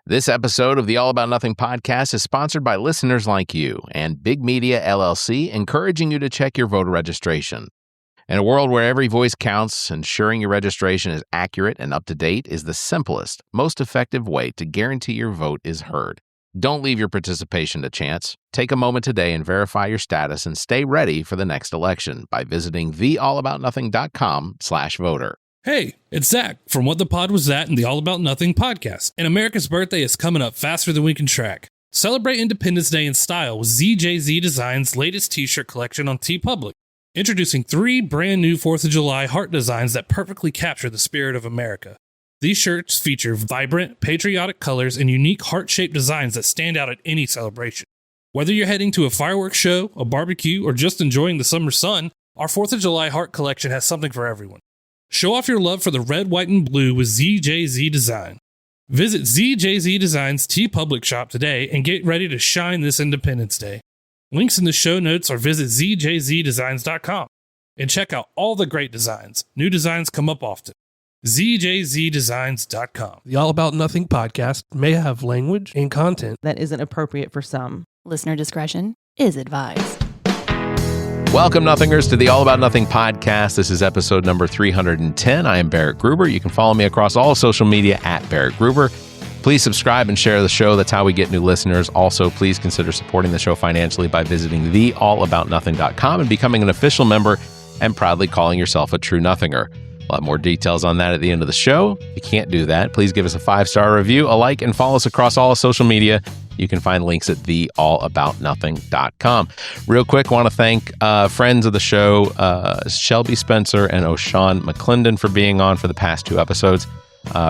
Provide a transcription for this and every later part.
This episode of the All About Nothing podcast is sponsored by listeners like you and Big Media LLC, encouraging you to check your voter registration. In a world where every voice counts, ensuring your registration is accurate and up to date is the simplest, most effective way to guarantee your vote is heard. Don't leave your participation to chance. Take a moment today and verify your status and stay ready for the next election by visiting theallaboutnothing.com/voter. Hey, it's Zach from What the Pod Was That and the All About Nothing podcast. And America's birthday is coming up faster than we can track. Celebrate Independence Day in style with ZJZ Designs' latest t-shirt collection on TeePublic. Introducing 3 brand new 4th of July heart designs that perfectly capture the spirit of America. These shirts feature vibrant, patriotic colors and unique heart-shaped designs that stand out at any celebration. Whether you're heading to a fireworks show, a barbecue, or just enjoying the summer sun, our 4th of July heart collection has something for everyone. Show off your love for the red, white, and blue with ZJZ Design. Visit ZJZ Design's TeePublic shop today and get ready to shine this Independence Day. Links in the show notes or visit ZJZDesigns.com and check out all the great designs. New designs come up often. ZJZDesigns.com. The All About Nothing podcast may have language and content that isn't appropriate for some. Listener discretion is advised. Welcome, Nothingers, to the All About Nothing podcast. This is episode number 310. I am Barrett Gruber. You can follow me across all social media at Barrett Gruber. Please subscribe and share the show. That's how we get new listeners. Also, please consider supporting the show financially by visiting theallaboutnothing.com and becoming an official member and proudly calling yourself a true Nothinger. We'll have more details on that at the end of the show. If you can't do that, please give us a 5-star review, a like, and follow us across all social media. You can find links at theallaboutnothing.com. Real quick, want to thank friends of the show, Shelby Spencer and O'Shawn McClendon, for being on for the past 2 episodes.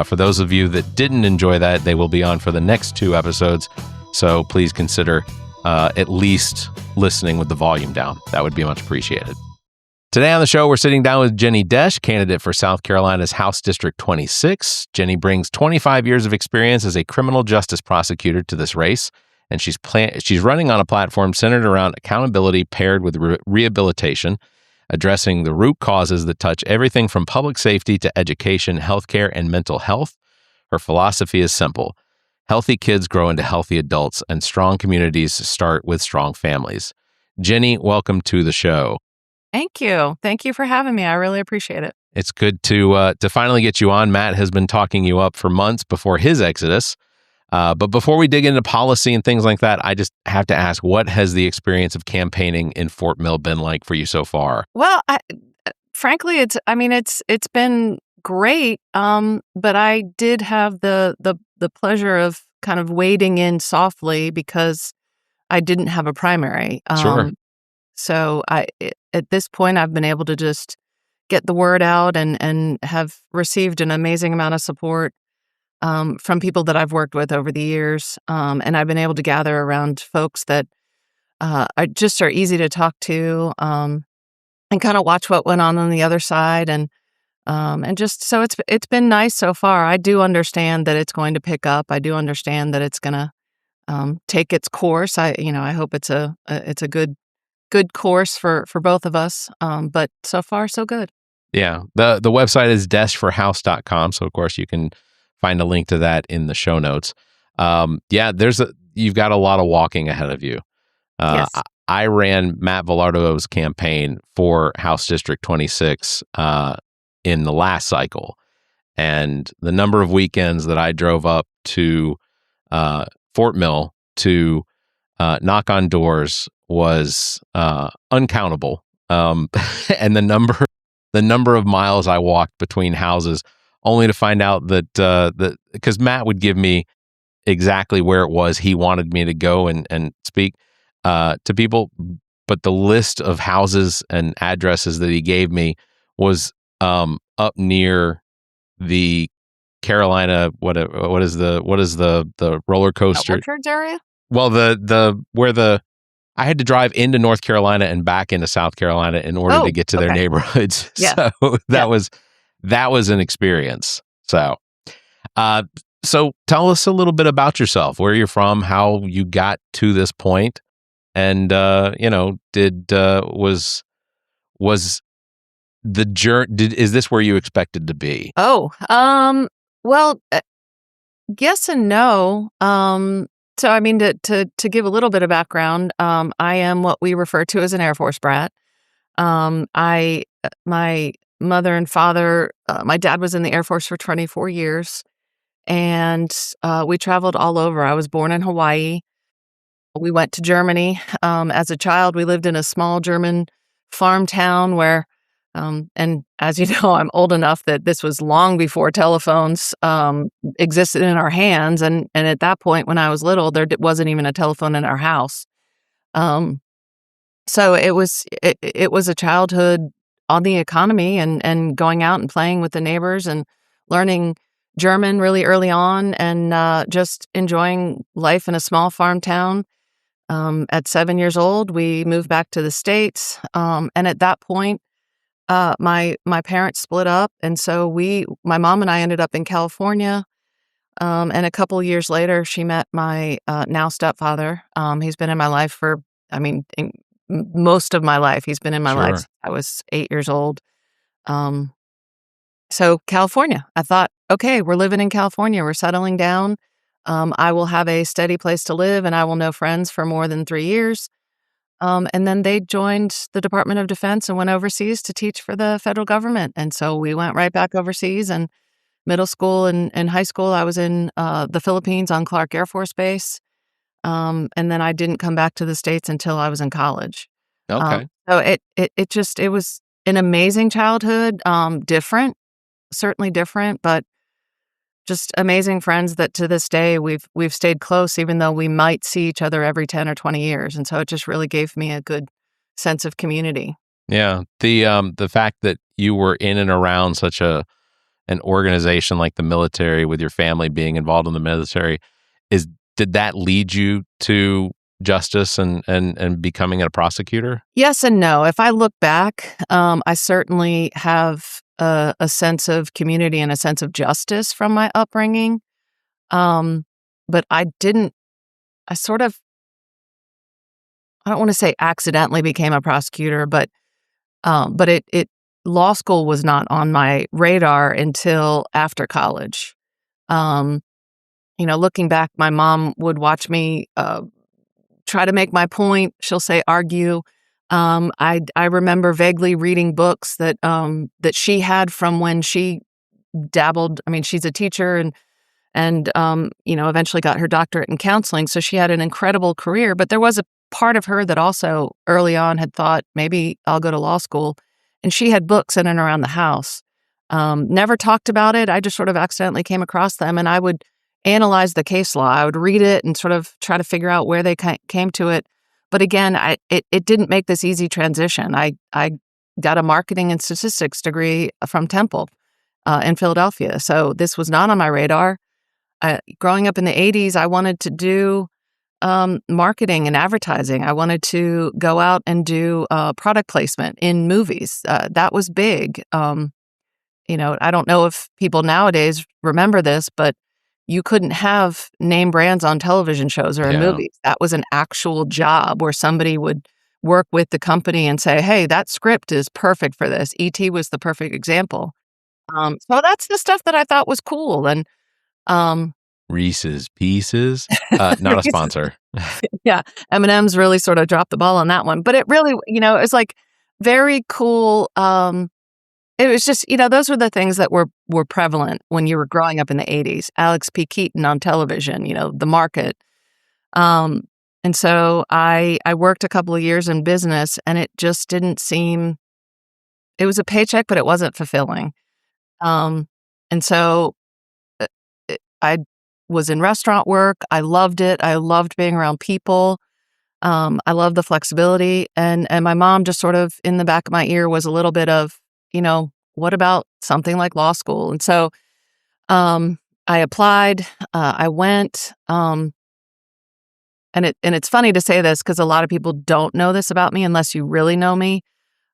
For those of you that didn't enjoy that, they will be on for the next 2 episodes. So please consider at least listening with the volume down. That would be much appreciated. Today on the show, we're sitting down with Jenny Desch, candidate for South Carolina's House District 26. Jenny brings 25 years of experience as a criminal justice prosecutor to this race, and she's running on a platform centered around accountability paired with rehabilitation, addressing the root causes that touch everything from public safety to education, healthcare, and mental health. Her philosophy is simple. Healthy kids grow into healthy adults, and strong communities start with strong families. Jenny, welcome to the show. Thank you. Thank you for having me. I really appreciate it. It's good to finally get you on. Matt has been talking you up for months before his exodus. But before we dig into policy and things like that, I just have to ask, what has the experience of campaigning in Fort Mill been like for you so far? Well, frankly, it's been great. But I did have the pleasure of kind of wading in softly because I didn't have a primary. Sure. So at this point, I've been able to just get the word out and have received an amazing amount of support from people that I've worked with over the years. And I've been able to gather around folks that are easy to talk to and kind of watch what went on the other side. And just so it's been nice so far. I do understand that it's going to pick up. I do understand that it's going to take its course. I hope it's a good course for both of us. But so far, so good. Yeah. The website is deschforhouse.com. So, of course, you can find a link to that in the show notes. You've got a lot of walking ahead of you. Yes. I ran Matt Villardo's campaign for House District 26 in the last cycle. And the number of weekends that I drove up to Fort Mill to knock on doors was uncountable. And the number of miles I walked between houses, only to find out that because Matt would give me exactly where it was he wanted me to go and speak to people, but the list of houses and addresses that he gave me was up near the Carolina. What is the roller coaster? Orchards area? Well, I had to drive into North Carolina and back into South Carolina in order to get to their neighborhoods. Yeah. So that was an experience. So tell us a little bit about yourself, where you're from, how you got to this point, and was the journey? Is this where you expected to be? Well, Yes and no. So I mean, to give a little bit of background, I am what we refer to as an Air Force brat. My mother and father, my dad was in the Air Force for 24 years, and we traveled all over. I was born in Hawaii. We went to Germany. As a child, we lived in a small German farm town where, and as you know, I'm old enough that this was long before telephones existed in our hands. And at that point, when I was little, wasn't even a telephone in our house. So it was a childhood on the economy and going out and playing with the neighbors and learning German really early on and just enjoying life in a small farm town. At 7 years old, we moved back to the States. And at that point, my parents split up. And so my mom and I ended up in California. And a couple years later, she met my now stepfather. He's been in my life for, I mean, most of my life. He's been in my life Sure. since I was 8 years old. Um, so California, I thought, okay, we're living in California. We're settling down. I will have a steady place to live and I will know friends for more than 3 years. And then they joined the Department of Defense and went overseas to teach for the federal government. And so we went right back overseas. And middle school and high school, I was in the Philippines on Clark Air Force Base. And then I didn't come back to the States until I was in college. Okay. So it was an amazing childhood, certainly different, but just amazing friends that to this day we've stayed close, even though we might see each other every 10 or 20 years. And so it just really gave me a good sense of community. Yeah. The fact that you were in and around such an organization like the military with your family being involved in the military did that lead you to justice and becoming a prosecutor? Yes and no. If I look back, I certainly have a sense of community and a sense of justice from my upbringing. But I sort of, I don't want to say accidentally became a prosecutor, but law school was not on my radar until after college. Looking back, my mom would watch me try to make my point. She'll say argue. I remember vaguely reading books that she had from when she dabbled. I mean, she's a teacher and eventually got her doctorate in counseling. So she had an incredible career. But there was a part of her that also early on had thought maybe I'll go to law school, and she had books in and around the house. Never talked about it. I just sort of accidentally came across them, and I would analyze the case law. I would read it and sort of try to figure out where they came to it. But again, it didn't make this easy transition. I got a marketing and statistics degree from Temple in Philadelphia. So this was not on my radar. Growing up in the 80s, I wanted to do marketing and advertising. I wanted to go out and do product placement in movies. That was big. I don't know if people nowadays remember this, but you couldn't have name brands on television shows or in Yeah. movies. That was an actual job where somebody would work with the company and say, hey, that script is perfect for this. E.T. was the perfect example. So that's the stuff that I thought was cool. And Reese's Pieces, not a sponsor. yeah, M&M's really sort of dropped the ball on that one. But it really, it's like very cool. It was just, those were the things that were prevalent when you were growing up in the 80s. Alex P. Keaton on television, The Market. And so I worked a couple of years in business, and it just didn't seem, it was a paycheck, but it wasn't fulfilling. And so I was in restaurant work. I loved it. I loved being around people. I loved the flexibility. And my mom just sort of in the back of my ear was a little bit of, what about something like law school? And so I applied, I went, and it's funny to say this because a lot of people don't know this about me unless you really know me.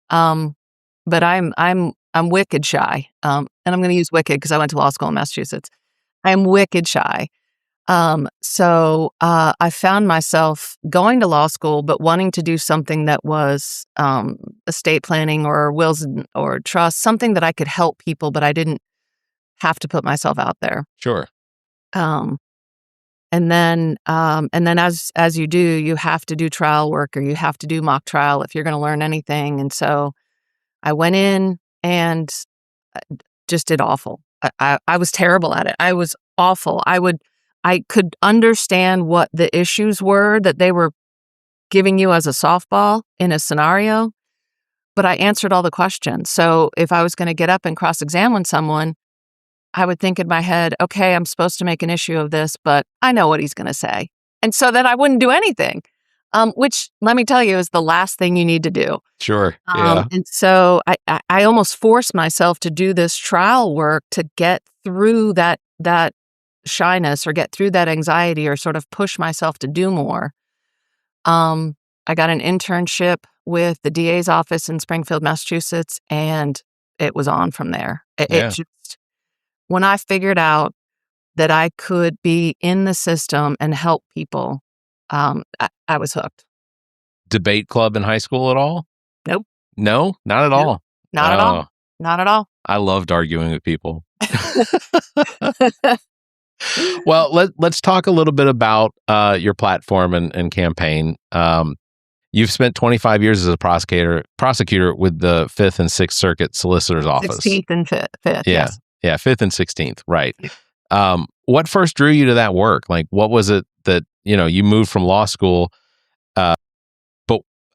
But I'm wicked shy. And I'm going to use wicked because I went to law school in Massachusetts. I'm wicked shy. So I found myself going to law school, but wanting to do something that was estate planning or wills or trust, something that I could help people, but I didn't have to put myself out there. Sure. And then as you do, you have to do trial work or you have to do mock trial if you're going to learn anything. And so I went in and just did awful. I was terrible at it. I was awful. I could understand what the issues were that they were giving you as a softball in a scenario, but I answered all the questions. So if I was going to get up and cross-examine someone, I would think in my head, okay, I'm supposed to make an issue of this, but I know what he's going to say. And so then I wouldn't do anything, which let me tell you is the last thing you need to do. Sure. Yeah. And so I almost forced myself to do this trial work to get through that shyness or get through that anxiety or sort of push myself to do more. I got an internship with the DA's office in Springfield, Massachusetts, and it was on from there. When I figured out that I could be in the system and help people, I was hooked. Debate club in high school at all? Nope. No, not at all. Not at all. Not at all. I loved arguing with people. Well, let's talk a little bit about your platform and campaign. You've spent 25 years as a prosecutor with the 5th and 6th Circuit Solicitor's Office. 16th and 5th. Yeah. Yes. Yeah, 5th and 16th, right. What first drew you to that work? Like, what was it that, you moved from law school, but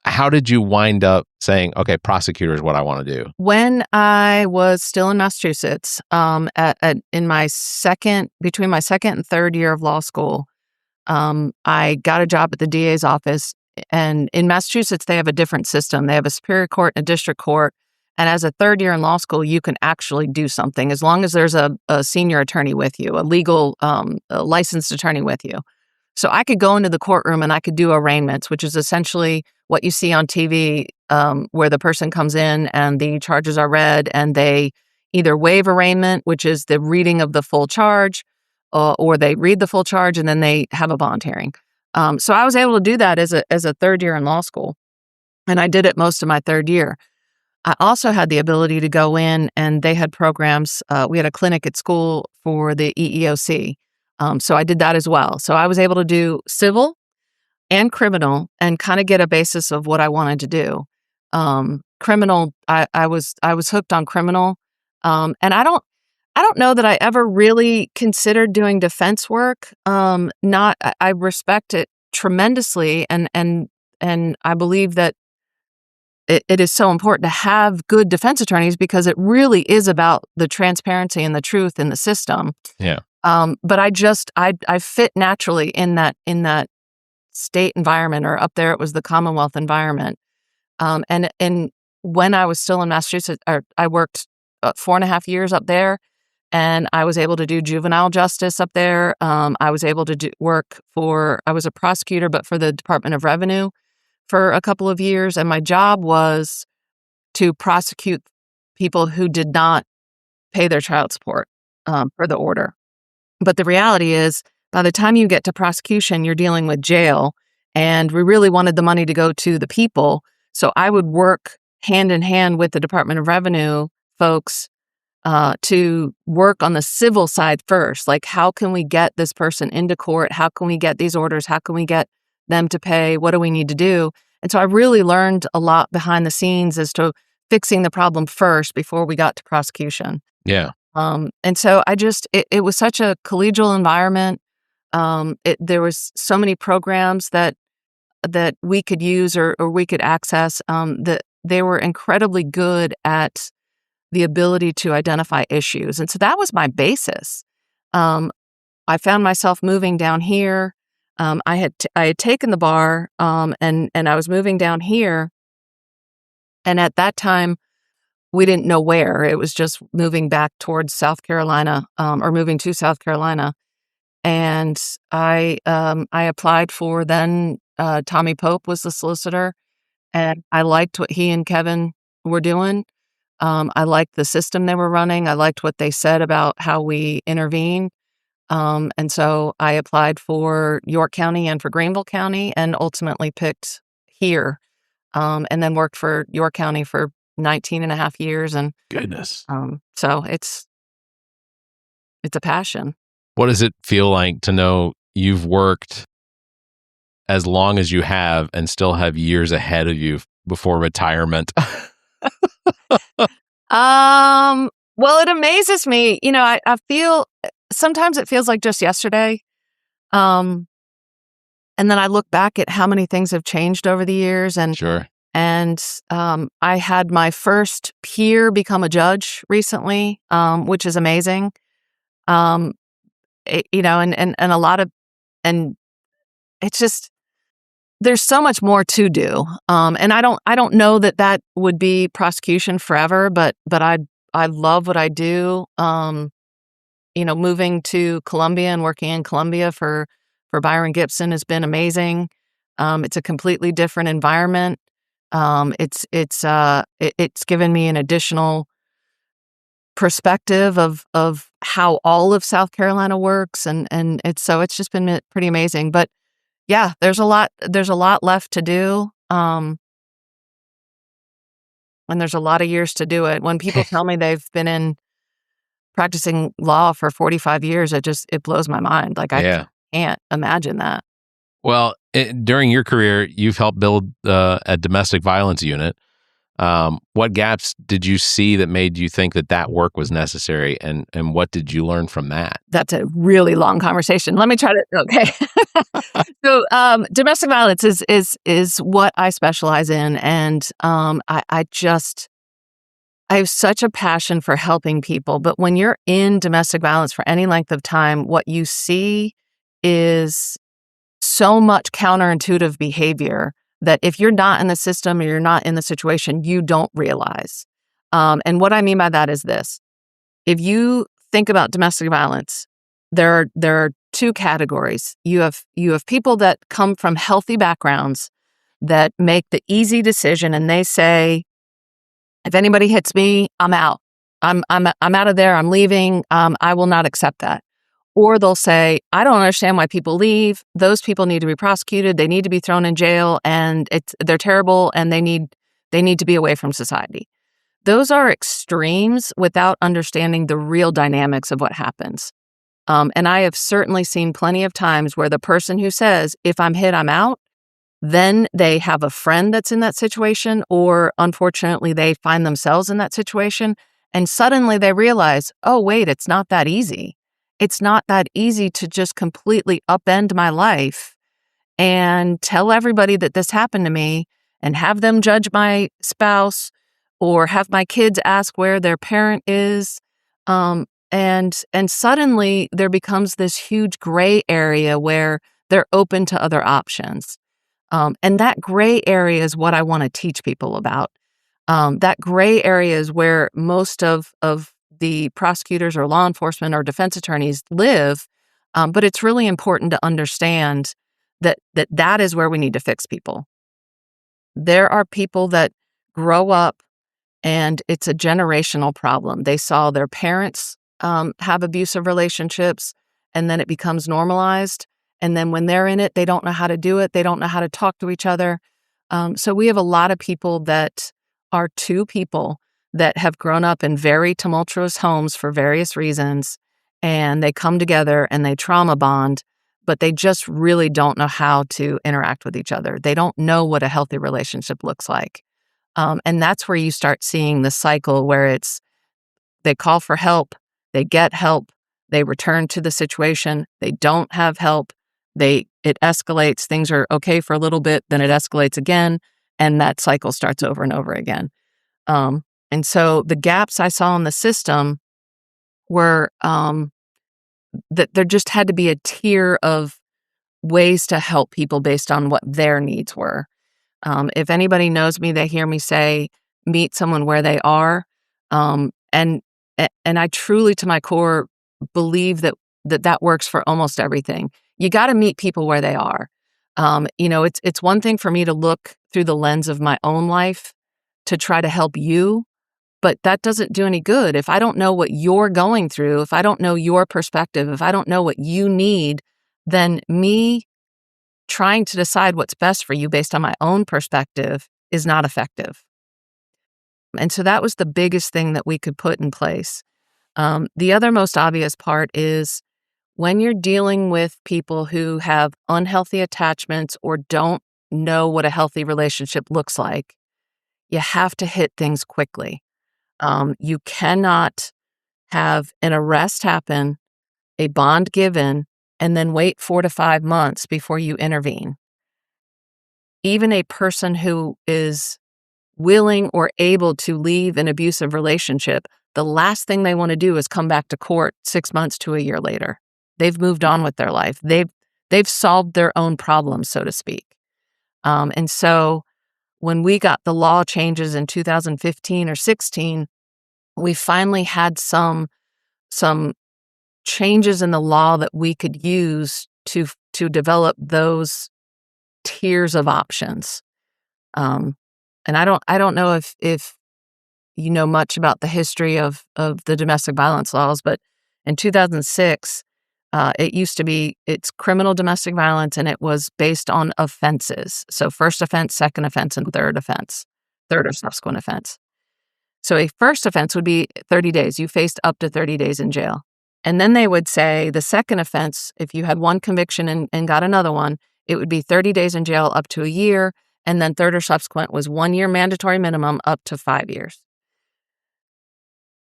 how did you wind up saying, okay, prosecutor is what I want to do? When I was still in Massachusetts, between my second and third year of law school, I got a job at the DA's office. And in Massachusetts, they have a different system. They have a superior court and a district court. And as a third year in law school, you can actually do something as long as there's a senior attorney with you, a legal a licensed attorney with you. So I could go into the courtroom and I could do arraignments, which is essentially what you see on TV, where the person comes in and the charges are read and they either waive arraignment, which is the reading of the full charge, or they read the full charge and then they have a bond hearing. So I was able to do that as a third year in law school, and I did it most of my third year. I also had the ability to go in, and they had programs. We had a clinic at school for the EEOC, so I did that as well. So I was able to do civil and criminal, and kind of get a basis of what I wanted to do. Criminal, I was hooked on criminal, and I don't know that I ever really considered doing defense work. I respect it tremendously, and I believe that it is so important to have good defense attorneys because it really is about the transparency and the truth in the system. Yeah. But I fit naturally in that state environment, or up there it was the Commonwealth environment. And when I was still in Massachusetts, I worked 4.5 years up there. And I was able to do juvenile justice up there. I was able to I was a prosecutor, but for the Department of Revenue for a couple of years. And my job was to prosecute people who did not pay their child support per the order. But the reality is, by the time you get to prosecution, you're dealing with jail. And we really wanted the money to go to the people. So I would work hand in hand with the Department of Revenue folks to work on the civil side first. Like, how can we get this person into court? How can we get these orders? How can we get them to pay? What do we need to do? And so I really learned a lot behind the scenes as to fixing the problem first before we got to prosecution. Yeah. And so it was such a collegial environment. There was so many programs that we could use or we could access, that they were incredibly good at the ability to identify issues. And so that was my basis. I found myself moving down here. I had taken the bar, and I was moving down here. And at that time, we didn't know where. It was just moving back towards South Carolina, or moving to South Carolina. And I applied for then, Tommy Pope was the solicitor, and I liked what he and Kevin were doing. I liked the system they were running. I liked what they said about how we intervene. And so I applied for York County and for Greenville County, and ultimately picked here, and then worked for York County for 19 and a half years. And Goodness. so it's a passion. What does it feel like to know you've worked as long as you have and still have years ahead of you before retirement? Well, it amazes me. I feel sometimes it feels like just yesterday. And then I look back at how many things have changed over the years, and Sure. I had my first peer become a judge recently, which is amazing. Um, and a lot of, and it's just, there's so much more to do. And I don't know that would be prosecution forever, but I love what I do. Moving to Columbia and working in Columbia for Byron Gibson has been amazing. It's a completely different environment. It's given me an additional perspective of how all of South Carolina works, and it's just been pretty amazing. But yeah, there's a lot left to do. And there's a lot of years to do it. When people tell me they've been practicing law for 45 years, it blows my mind. Like, I can't imagine that. Well, during your career, you've helped build a domestic violence unit. What gaps did you see that made you think that work was necessary, and what did you learn from that? That's a really long conversation. Let me try to. Okay. So, domestic violence is what I specialize in, and I have such a passion for helping people. But when you're in domestic violence for any length of time, what you see is so much counterintuitive behavior that if you're not in the system or you're not in the situation, you don't realize. And what I mean by that is this. If you think about domestic violence, there are two categories. You have people that come from healthy backgrounds that make the easy decision, and they say, if anybody hits me, I'm out. I'm out of there. I'm leaving. I will not accept that. Or they'll say, I don't understand why people leave. Those people need to be prosecuted. They need to be thrown in jail, and they're terrible, and they need to be away from society. Those are extremes without understanding the real dynamics of what happens. And I have certainly seen plenty of times where the person who says, if I'm hit, I'm out, then they have a friend that's in that situation, or unfortunately, they find themselves in that situation, and suddenly they realize, oh, wait, it's not that easy. It's not that easy to just completely upend my life and tell everybody that this happened to me and have them judge my spouse or have my kids ask where their parent is. And suddenly there becomes this huge gray area where they're open to other options. And that gray area is what I want to teach people about. That gray area is where most of the prosecutors or law enforcement or defense attorneys live. But it's really important to understand that is where we need to fix people. There are people that grow up and it's a generational problem. They saw their parents have abusive relationships, and then it becomes normalized. And then when they're in it, they don't know how to do it. They don't know how to talk to each other. So we have a lot of people that are two people that have grown up in very tumultuous homes for various reasons, and they come together and they trauma bond, but they just really don't know how to interact with each other. They don't know what a healthy relationship looks like. And that's where you start seeing the cycle where they call for help, they get help, they return to the situation, they don't have help, it escalates, things are okay for a little bit, then it escalates again, and that cycle starts over and over again. And so the gaps I saw in the system were that there just had to be a tier of ways to help people based on what their needs were. If anybody knows me, they hear me say, meet someone where they are. And I truly, to my core, believe that works for almost everything. You got to meet people where they are. It's one thing for me to look through the lens of my own life to try to help you, but that doesn't do any good. If I don't know what you're going through, if I don't know your perspective, if I don't know what you need, then me trying to decide what's best for you based on my own perspective is not effective. And so that was the biggest thing that we could put in place. The other most obvious part is when you're dealing with people who have unhealthy attachments or don't know what a healthy relationship looks like, you have to hit things quickly. You cannot have an arrest happen, a bond given, and then wait 4 to 5 months before you intervene. Even a person who is willing or able to leave an abusive relationship, the last thing they want to do is come back to court 6 months to a year later. They've moved on with their life. They've solved their own problems, so to speak. And so when we got the law changes in 2015 or 16, we finally had some changes in the law that we could use to develop those tiers of options. And I don't know if you know much about the history of the domestic violence laws, but in 2006, it's criminal domestic violence, and it was based on offenses. So first offense, second offense, and third or subsequent offense. So a first offense would be 30 days. You faced up to 30 days in jail. And then they would say the second offense, if you had one conviction and got another one, it would be 30 days in jail up to a year. And then third or subsequent was 1 year mandatory minimum up to 5 years.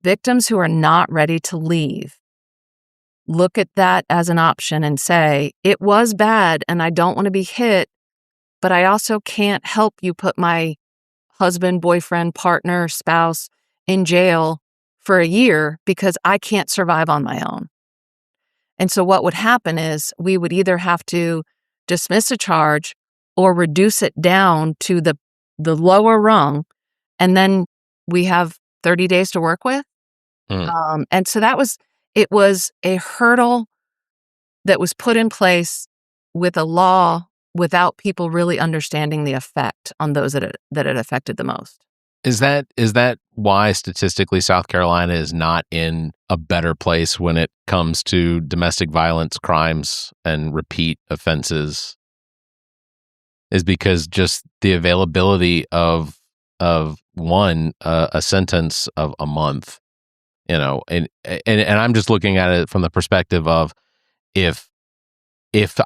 Victims who are not ready to leave look at that as an option and say, it was bad and I don't want to be hit, but I also can't help you put my husband, boyfriend, partner, spouse in jail for a year because I can't survive on my own. And so what would happen is we would either have to dismiss a charge or reduce it down to the lower rung, and then we have 30 days to work with. And so it was a hurdle that was put in place with a law without people really understanding the effect on those that it affected the most. Is that why statistically South Carolina is not in a better place when it comes to domestic violence crimes and repeat offenses? Is because just the availability of one a sentence of a month, and I'm just looking at it from the perspective of if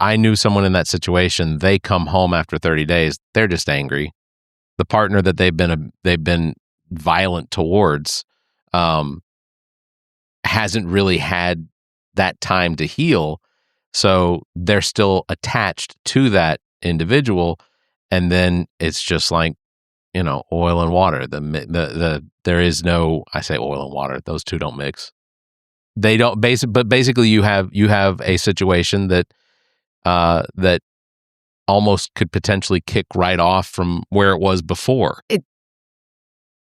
I knew someone in that situation, they come home after 30 days, they're just angry. The partner that they've been violent towards hasn't really had that time to heal, so they're still attached to that individual, and then it's just like oil and water. There is no, I say oil and water; those two don't mix. They don't but basically you have a situation that almost could potentially kick right off from where it was before.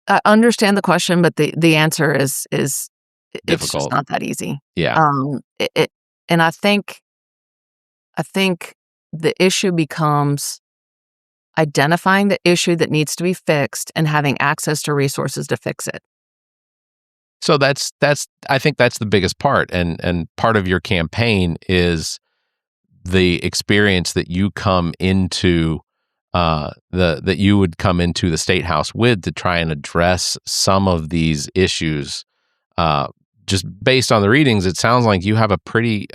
I understand the question, but the answer is difficult. It's just not that easy. Yeah. And I think the issue becomes identifying the issue that needs to be fixed and having access to resources to fix it. So I think that's the biggest part, and part of your campaign is the experience that you come into that you would come into the State House with to try and address some of these issues. Just based on the readings, it sounds like you have a pretty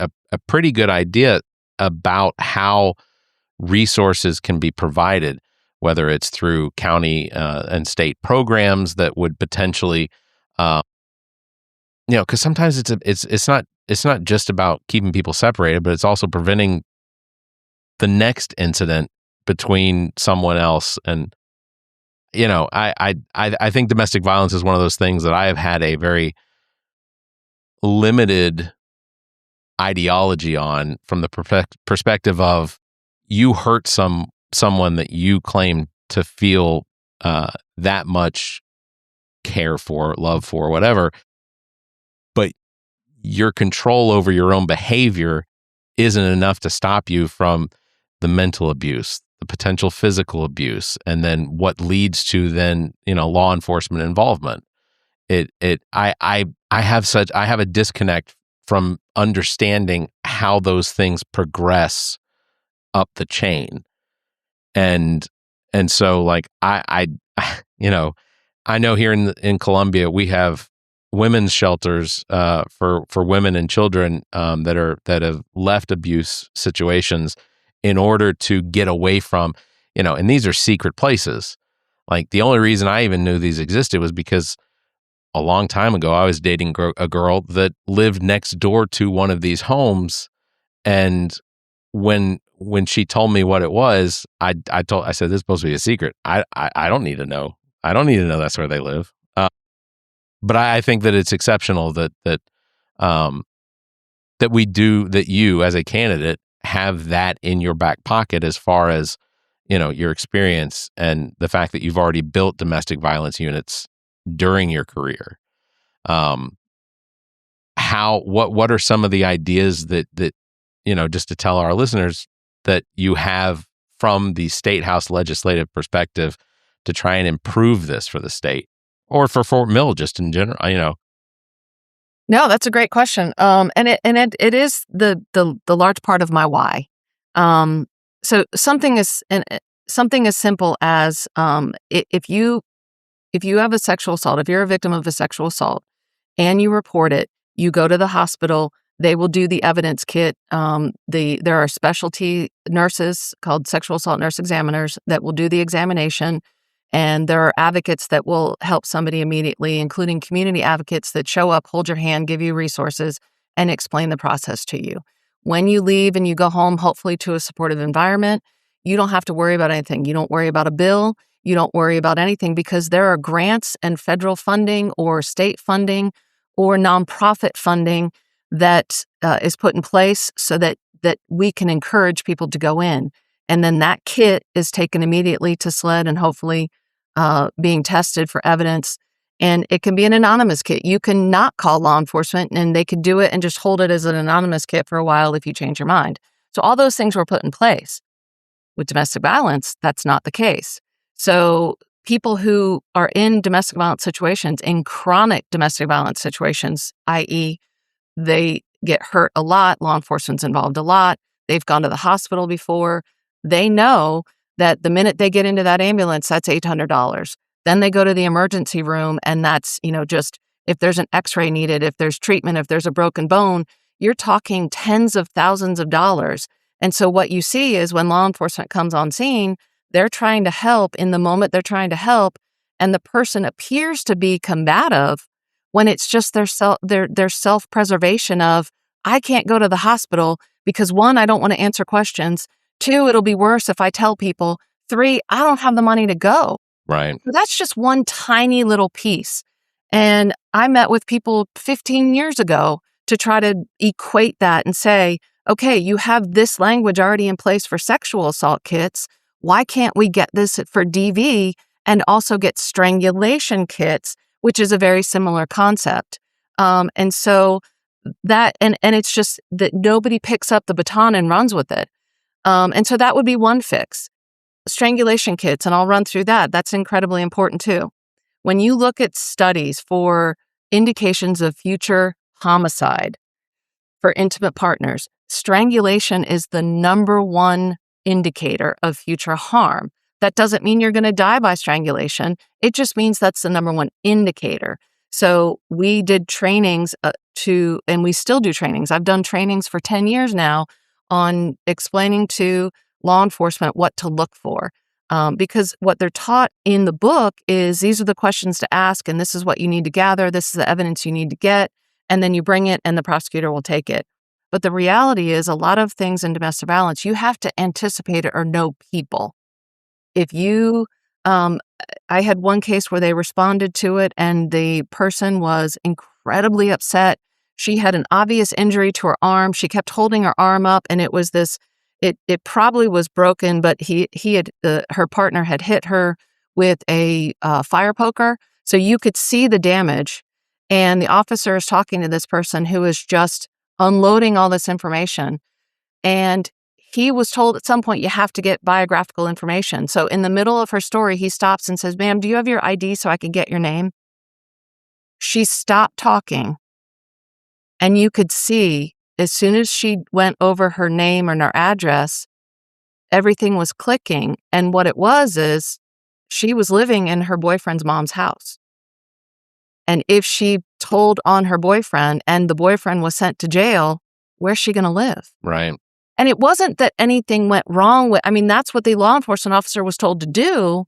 good idea about how resources can be provided, whether it's through county and state programs that would potentially, because sometimes it's not just about keeping people separated, but it's also preventing the next incident between someone else. And I think domestic violence is one of those things that I have had a very limited ideology on, from the perspective of you hurt someone that you claim to feel that much care for, love for, whatever, but your control over your own behavior isn't enough to stop you from the mental abuse, the potential physical abuse, and then what leads to then law enforcement involvement. I have a disconnect from understanding how those things progress up the chain, and so like I know here in Columbia we have women's shelters for women and children that have left abuse situations in order to get away from, and these are secret places. Like, the only reason I even knew these existed was because a long time ago I was dating a girl that lived next door to one of these homes, and when she told me what it was, I said, this is supposed to be a secret. I don't need to know. I don't need to know that's where they live. But I think that it's exceptional that you as a candidate have that in your back pocket, as far as, your experience and the fact that you've already built domestic violence units during your career. What are some of the ideas that just to tell our listeners, that you have from the state house legislative perspective to try and improve this for the state, or for Fort Mill just in general? No, that's a great question. And it is the large part of my why. So something as simple as if you have a sexual assault, if you're a victim of a sexual assault and you report it, you go to the hospital. They will do the evidence kit. There are specialty nurses called sexual assault nurse examiners that will do the examination. And there are advocates that will help somebody immediately, including community advocates that show up, hold your hand, give you resources, and explain the process to you. When you leave and you go home, hopefully to a supportive environment, you don't have to worry about anything. You don't worry about a bill. You don't worry about anything, because there are grants and federal funding or state funding or nonprofit funding that is put in place so that we can encourage people to go in. And then that kit is taken immediately to SLED and hopefully being tested for evidence. And it can be an anonymous kit. You can not call law enforcement, and they can do it and just hold it as an anonymous kit for a while if you change your mind. So all those things were put in place. With domestic violence, that's not the case. So people who are in domestic violence situations, in chronic domestic violence situations, i.e., they get hurt a lot, law enforcement's involved a lot, they've gone to the hospital before, they know that the minute they get into that ambulance, that's $800. Then they go to the emergency room, and that's, just if there's an x-ray needed, if there's treatment, if there's a broken bone, you're talking tens of thousands of dollars. And so what you see is when law enforcement comes on scene, they're trying to help in the moment they're trying to help, and the person appears to be combative when it's just their self-preservation of, I can't go to the hospital because 1, I don't want to answer questions. 2, it'll be worse if I tell people. 3, I don't have the money to go. Right. So that's just one tiny little piece. And I met with people 15 years ago to try to equate that and say, okay, you have this language already in place for sexual assault kits. Why can't we get this for DV and also get strangulation kits, which is a very similar concept? And so that, and it's just that nobody picks up the baton and runs with it. And so that would be one fix. Strangulation kits, and I'll run through that. That's incredibly important too. When you look at studies for indications of future homicide for intimate partners, strangulation is the number one indicator of future harm. That doesn't mean you're going to die by strangulation. It just means that's the number one indicator. So we did trainings and we still do trainings. I've done trainings for 10 years now on explaining to law enforcement what to look for. Because what they're taught in the book is these are the questions to ask, and this is what you need to gather. This is the evidence you need to get. And then you bring it and the prosecutor will take it. But the reality is a lot of things in domestic violence, you have to anticipate it or know people. If you, I had one case where they responded to it and the person was incredibly upset. She had an obvious injury to her arm. She kept holding her arm up, and it was this, it probably was broken, but her partner had hit her with a fire poker. So you could see the damage. And the officer is talking to this person who is just unloading all this information. And he was told at some point, you have to get biographical information. So in the middle of her story, he stops and says, ma'am, do you have your ID so I can get your name? She stopped talking. And you could see as soon as she went over her name and her address, everything was clicking. And what it was is she was living in her boyfriend's mom's house. And if she told on her boyfriend and the boyfriend was sent to jail, where's she going to live? Right. And it wasn't that anything went wrong with, I mean, that's what the law enforcement officer was told to do.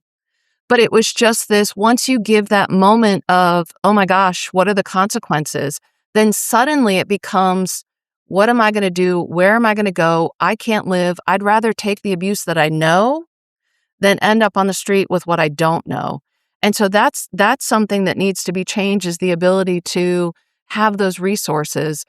But it was just this, once you give that moment of, oh my gosh, what are the consequences? Then suddenly it becomes, what am I going to do? Where am I going to go? I can't live. I'd rather take the abuse that I know than end up on the street with what I don't know. And so that's something that needs to be changed, is the ability to have those resources,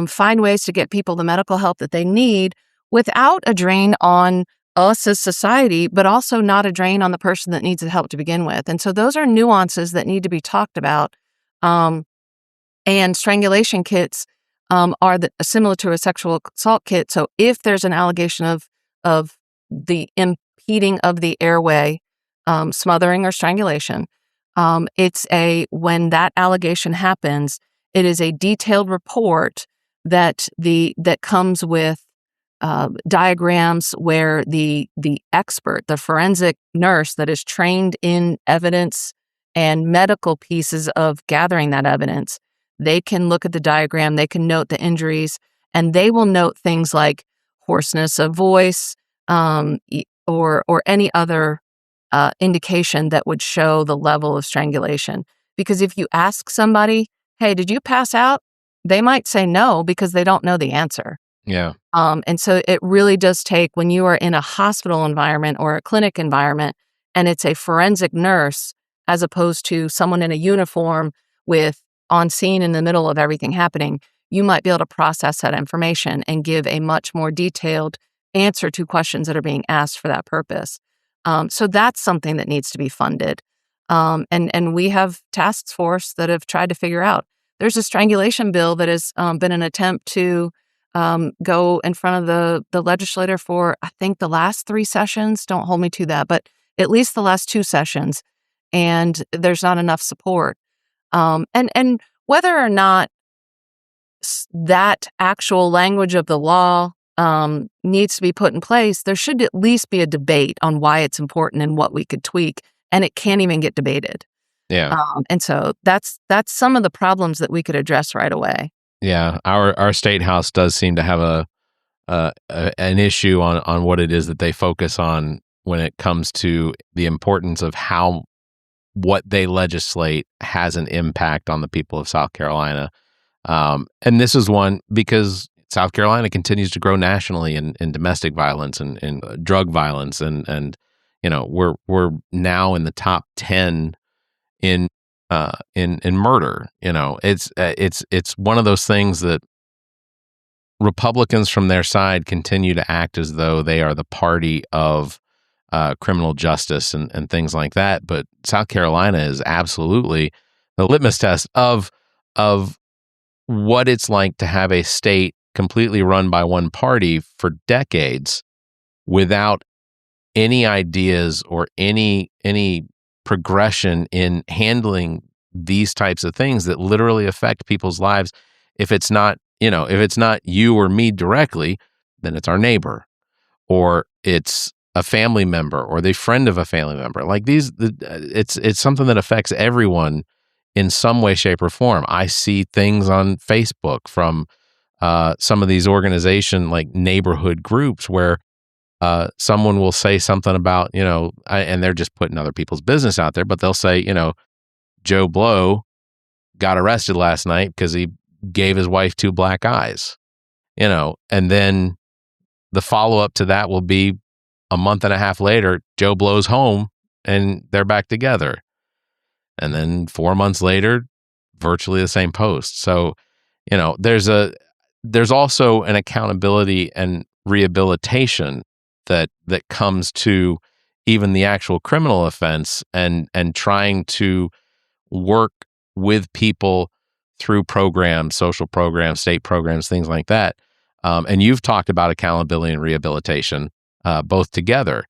find ways to get people the medical help that they need without a drain on us as society, but also not a drain on the person that needs the help to begin with. And so those are nuances that need to be talked about. And strangulation kits are similar to a sexual assault kit. So if there's an allegation of the impeding of the airway, smothering or strangulation, when that allegation happens, it is a detailed report that comes with diagrams where the expert, the forensic nurse that is trained in evidence and medical pieces of gathering that evidence, they can look at the diagram, they can note the injuries, and they will note things like hoarseness of voice, or any other indication that would show the level of strangulation. Because if you ask somebody, hey, did you pass out? They might say no because they don't know the answer. Yeah. And so it really does take, when you are in a hospital environment or a clinic environment, and it's a forensic nurse as opposed to someone in a uniform with on scene in the middle of everything happening, you might be able to process that information and give a much more detailed answer to questions that are being asked for that purpose. So that's something that needs to be funded. And we have task force that have tried to figure out. There's a strangulation bill that has been an attempt to go in front of the legislator for, I think, the last 3 sessions. Don't hold me to that, but at least the last 2 sessions. And there's not enough support. And whether or not that actual language of the law needs to be put in place, there should at least be a debate on why it's important and what we could tweak. And it can't even get debated. Yeah. And so that's some of the problems that we could address right away. Yeah. Our state house does seem to have an issue on what it is that they focus on when it comes to the importance of how what they legislate has an impact on the people of South Carolina. And this is one because South Carolina continues to grow nationally in domestic violence and in drug violence, and we're now in the top 10 in murder. It's one of those things that Republicans from their side continue to act as though they are the party of criminal justice and things like that. But South Carolina is absolutely the litmus test of what it's like to have a state completely run by one party for decades without any ideas or any progression in handling these types of things that literally affect people's lives. If it's not you or me directly, then it's our neighbor, or it's a family member or the friend of a family member. Like it's something that affects everyone in some way, shape, or form. I see things on Facebook from some of these organization like neighborhood groups where someone will say something about, and they're just putting other people's business out there, but they'll say, Joe Blow got arrested last night because he gave his wife 2 black eyes, and then the follow-up to that will be a month and a half later, Joe Blow's home and they're back together. And then 4 months later, virtually the same post. So, there's also an accountability and rehabilitation that comes to even the actual criminal offense and trying to work with people through programs, social programs, state programs, things like that. And you've talked about accountability and rehabilitation both together.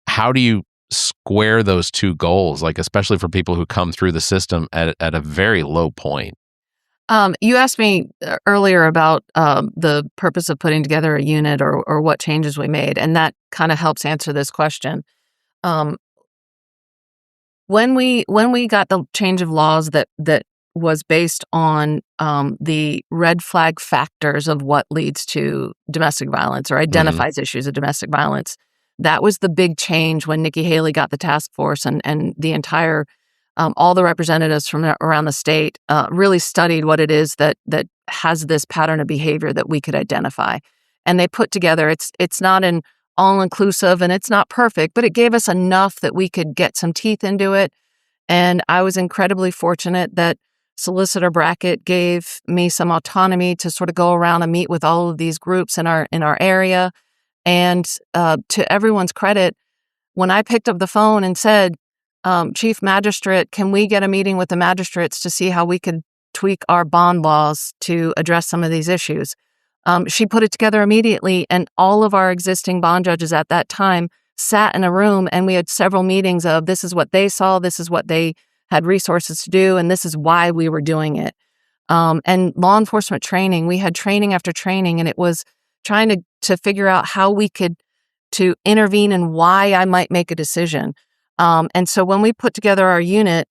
How do you square those two goals, like especially for people who come through the system at a very low point? You asked me earlier about the purpose of putting together a unit or what changes we made, and that kind of helps answer this question. When we got the change of laws that was based on the red flag factors of what leads to domestic violence or identifies issues of domestic violence. That was the big change when Nikki Haley got the task force, and the entire all the representatives from around the state really studied what it is that has this pattern of behavior that we could identify. And they put together, it's not an all-inclusive and it's not perfect, but it gave us enough that we could get some teeth into it. And I was incredibly fortunate that Solicitor Brackett gave me some autonomy to sort of go around and meet with all of these groups in our area. And to everyone's credit, when I picked up the phone and said, Chief Magistrate, can we get a meeting with the magistrates to see how we could tweak our bond laws to address some of these issues? She put it together immediately, and all of our existing bond judges at that time sat in a room, and we had several meetings of this is what they saw, this is what they had resources to do, and this is why we were doing it. And law enforcement training, we had training after training, and it was trying to figure out how we could to intervene and why I might make a decision. And so when we put together our unit,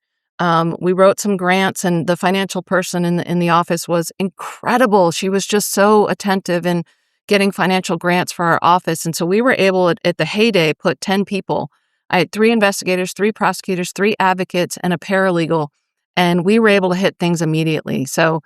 we wrote some grants, and the financial person in the office was incredible. She was just so attentive in getting financial grants for our office. And so we were able at the heyday put 10 people. I had 3 investigators, 3 prosecutors, 3 advocates, and a paralegal. And we were able to hit things immediately. So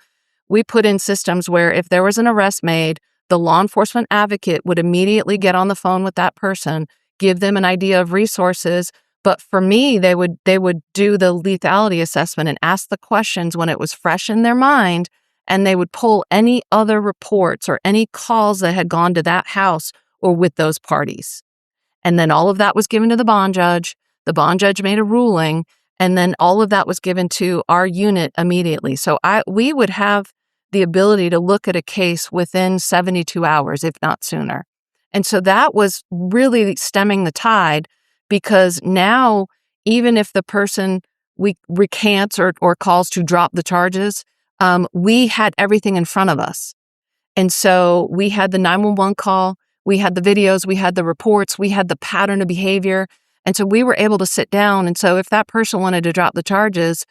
we put in systems where if there was an arrest made, the law enforcement advocate would immediately get on the phone with that person, give them an idea of resources. But for me, they would do the lethality assessment and ask the questions when it was fresh in their mind, and they would pull any other reports or any calls that had gone to that house or with those parties. And then all of that was given to the bond judge. The bond judge made a ruling, and then all of that was given to our unit immediately. So we would have the ability to look at a case within 72 hours, if not sooner. And so that was really stemming the tide, because now, even if the person recants or calls to drop the charges, we had everything in front of us. And so we had the 911 call, we had the videos, we had the reports, we had the pattern of behavior. And so we were able to sit down. And so if that person wanted to drop the charges,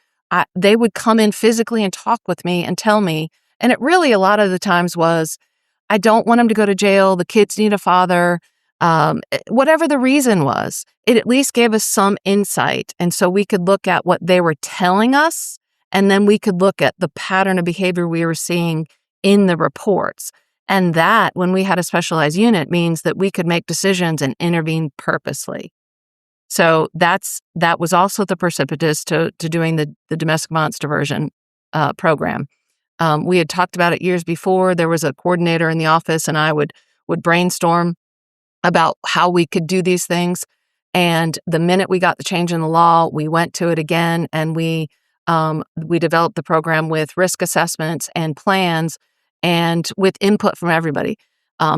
they would come in physically and talk with me and tell me. And it really, a lot of the times was, I don't want them to go to jail. The kids need a father. Whatever the reason was, it at least gave us some insight. And so we could look at what they were telling us, and then we could look at the pattern of behavior we were seeing in the reports. And that, when we had a specialized unit, means that we could make decisions and intervene purposely. So that was also the precipitous to doing the domestic violence diversion program. We had talked about it years before. There was a coordinator in the office, and I would brainstorm about how we could do these things. And the minute we got the change in the law, we went to it again, and we developed the program with risk assessments and plans and with input from everybody.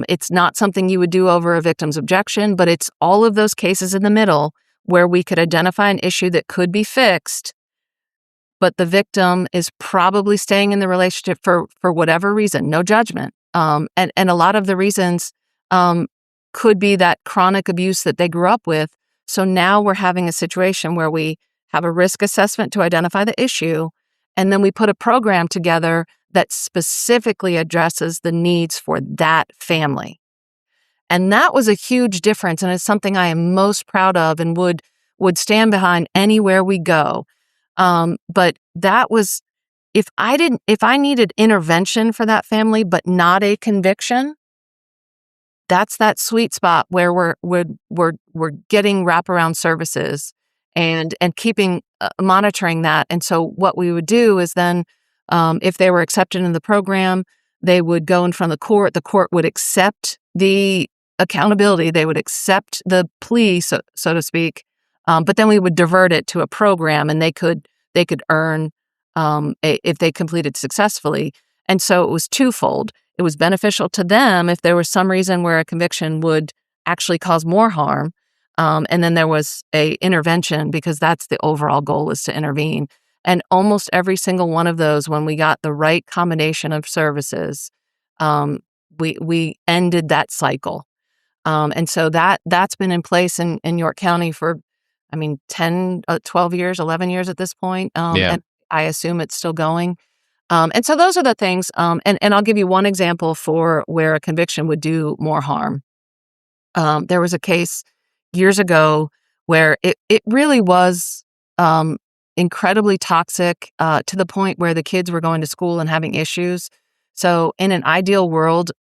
It's not something you would do over a victim's objection, but it's all of those cases in the middle where we could identify an issue that could be fixed, but the victim is probably staying in the relationship for whatever reason, no judgment. And a lot of the reasons could be that chronic abuse that they grew up with. So now we're having a situation where we have a risk assessment to identify the issue, and then we put a program together that specifically addresses the needs for that family. And that was a huge difference, and it's something I am most proud of and would stand behind anywhere we go. But that was, if I needed intervention for that family, but not a conviction, that's that sweet spot where we're getting wraparound services and keeping monitoring that. And so what we would do is then, if they were accepted in the program, they would go in front of the court. The court would accept the accountability. They would accept the plea, so to speak. But then we would divert it to a program, and they could earn if they completed successfully. And so it was twofold. It was beneficial to them if there was some reason where a conviction would actually cause more harm. And then there was a intervention, because that's the overall goal, is to intervene. And almost every single one of those, when we got the right combination of services, we ended that cycle. And so that's been in place in York County for, 10, 12 years, 11 years at this point. Yeah. And I assume it's still going. And so those are the things. And I'll give you one example for where a conviction would do more harm. There was a case years ago where it really was incredibly toxic to the point where the kids were going to school and having issues. So in an ideal world,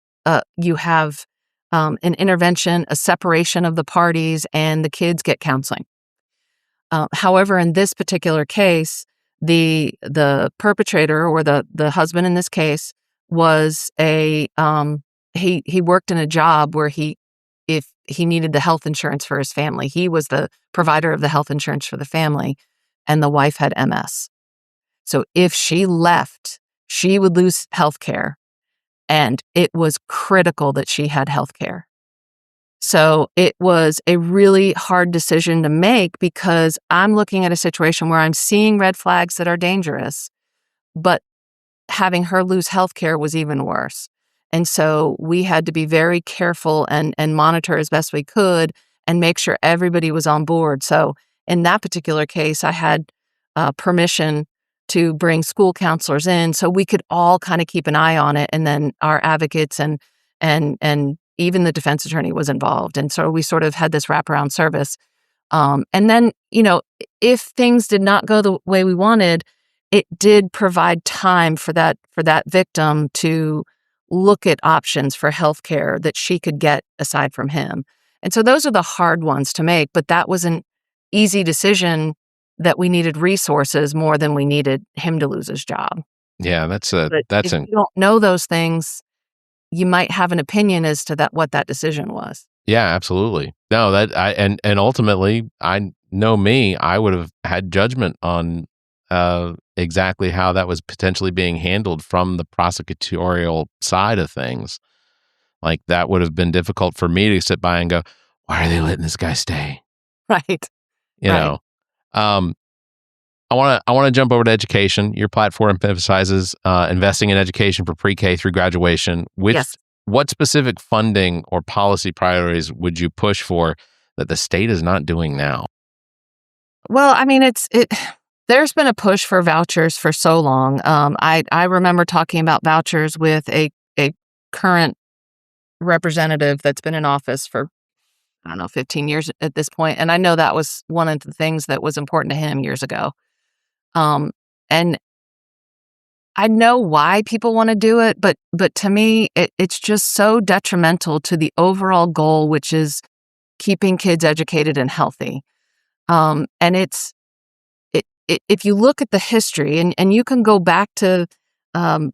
you have an intervention, a separation of the parties, and the kids get counseling. However, in this particular case, the perpetrator or the husband in this case was he worked in a job where if he needed the health insurance for his family, he was the provider of the health insurance for the family, and the wife had MS. So if she left, she would lose health care, and it was critical that she had health care. So it was a really hard decision to make because I'm looking at a situation where I'm seeing red flags that are dangerous, but having her lose health care was even worse. And so we had to be very careful and monitor as best we could and make sure everybody was on board. So in that particular case, I had permission to bring school counselors in so we could all kind of keep an eye on it. And then our advocates and even the defense attorney was involved. And so we sort of had this wraparound service. And then, if things did not go the way we wanted, it did provide time for that victim to look at options for healthcare that she could get aside from him. And so those are the hard ones to make, but that was an easy decision that we needed resources more than we needed him to lose his job. Yeah, if you don't know those things, you might have an opinion as to what that decision was. Yeah, absolutely. No, and ultimately, I know me, I would have had judgment on exactly how that was potentially being handled from the prosecutorial side of things. Like that would have been difficult for me to sit by and go, why are they letting this guy stay? Right. You know, I want to jump over to education. Your platform emphasizes investing in education for pre-K through graduation. Yes. What specific funding or policy priorities would you push for that the state is not doing now? Well, I mean, there's been a push for vouchers for so long. I remember talking about vouchers with a current representative that's been in office for, 15 years at this point. And I know that was one of the things that was important to him years ago. And I know why people want to do it, but to me, it's just so detrimental to the overall goal, which is keeping kids educated and healthy. And if you look at the history, and you can go back to kind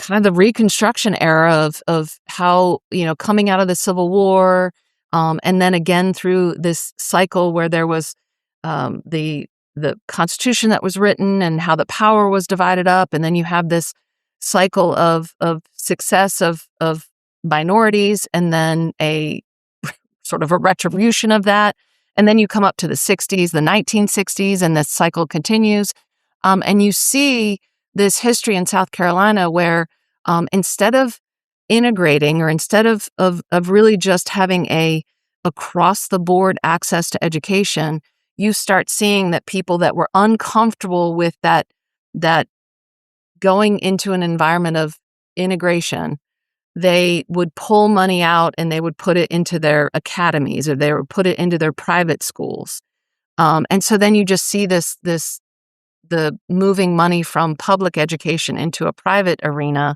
of the Reconstruction era of how, coming out of the Civil War, and then again through this cycle where there was the Constitution that was written and how the power was divided up. And then you have this cycle of success of minorities, and then a sort of a retribution of that. And then you come up to the 60s, the 1960s, and this cycle continues. And you see this history in South Carolina where instead of integrating, or instead of really just having a across the board access to education, you start seeing that people that were uncomfortable with that going into an environment of integration, they would pull money out and they would put it into their academies, or they would put it into their private schools. And so then you just see the moving money from public education into a private arena.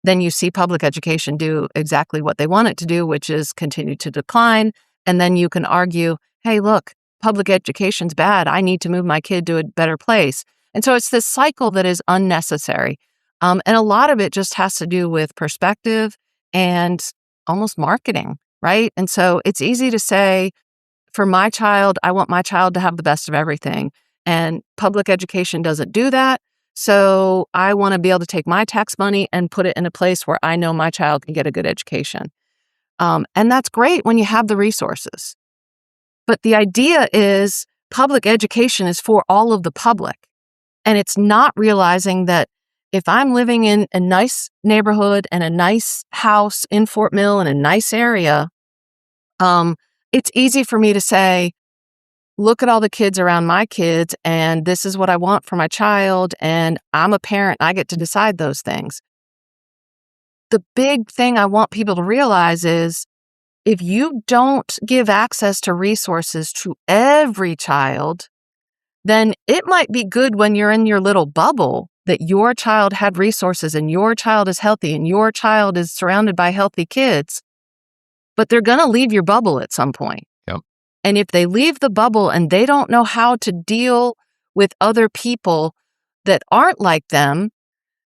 Then you see public education do exactly what they want it to do, which is continue to decline. And then you can argue, hey, look, public education's bad. I need to move my kid to a better place. And so it's this cycle that is unnecessary. And a lot of it just has to do with perspective and almost marketing, right? And so it's easy to say, for my child, I want my child to have the best of everything. And public education doesn't do that. So I want to be able to take my tax money and put it in a place where I know my child can get a good education. And that's great when you have the resources. But the idea is public education is for all of the public. And it's not realizing that if I'm living in a nice neighborhood and a nice house in Fort Mill in a nice area, it's easy for me to say, look at all the kids around my kids, and this is what I want for my child, and I'm a parent, I get to decide those things. The big thing I want people to realize is if you don't give access to resources to every child, then it might be good when you're in your little bubble that your child had resources and your child is healthy and your child is surrounded by healthy kids, but they're going to leave your bubble at some point. Yep. And if they leave the bubble and they don't know how to deal with other people that aren't like them,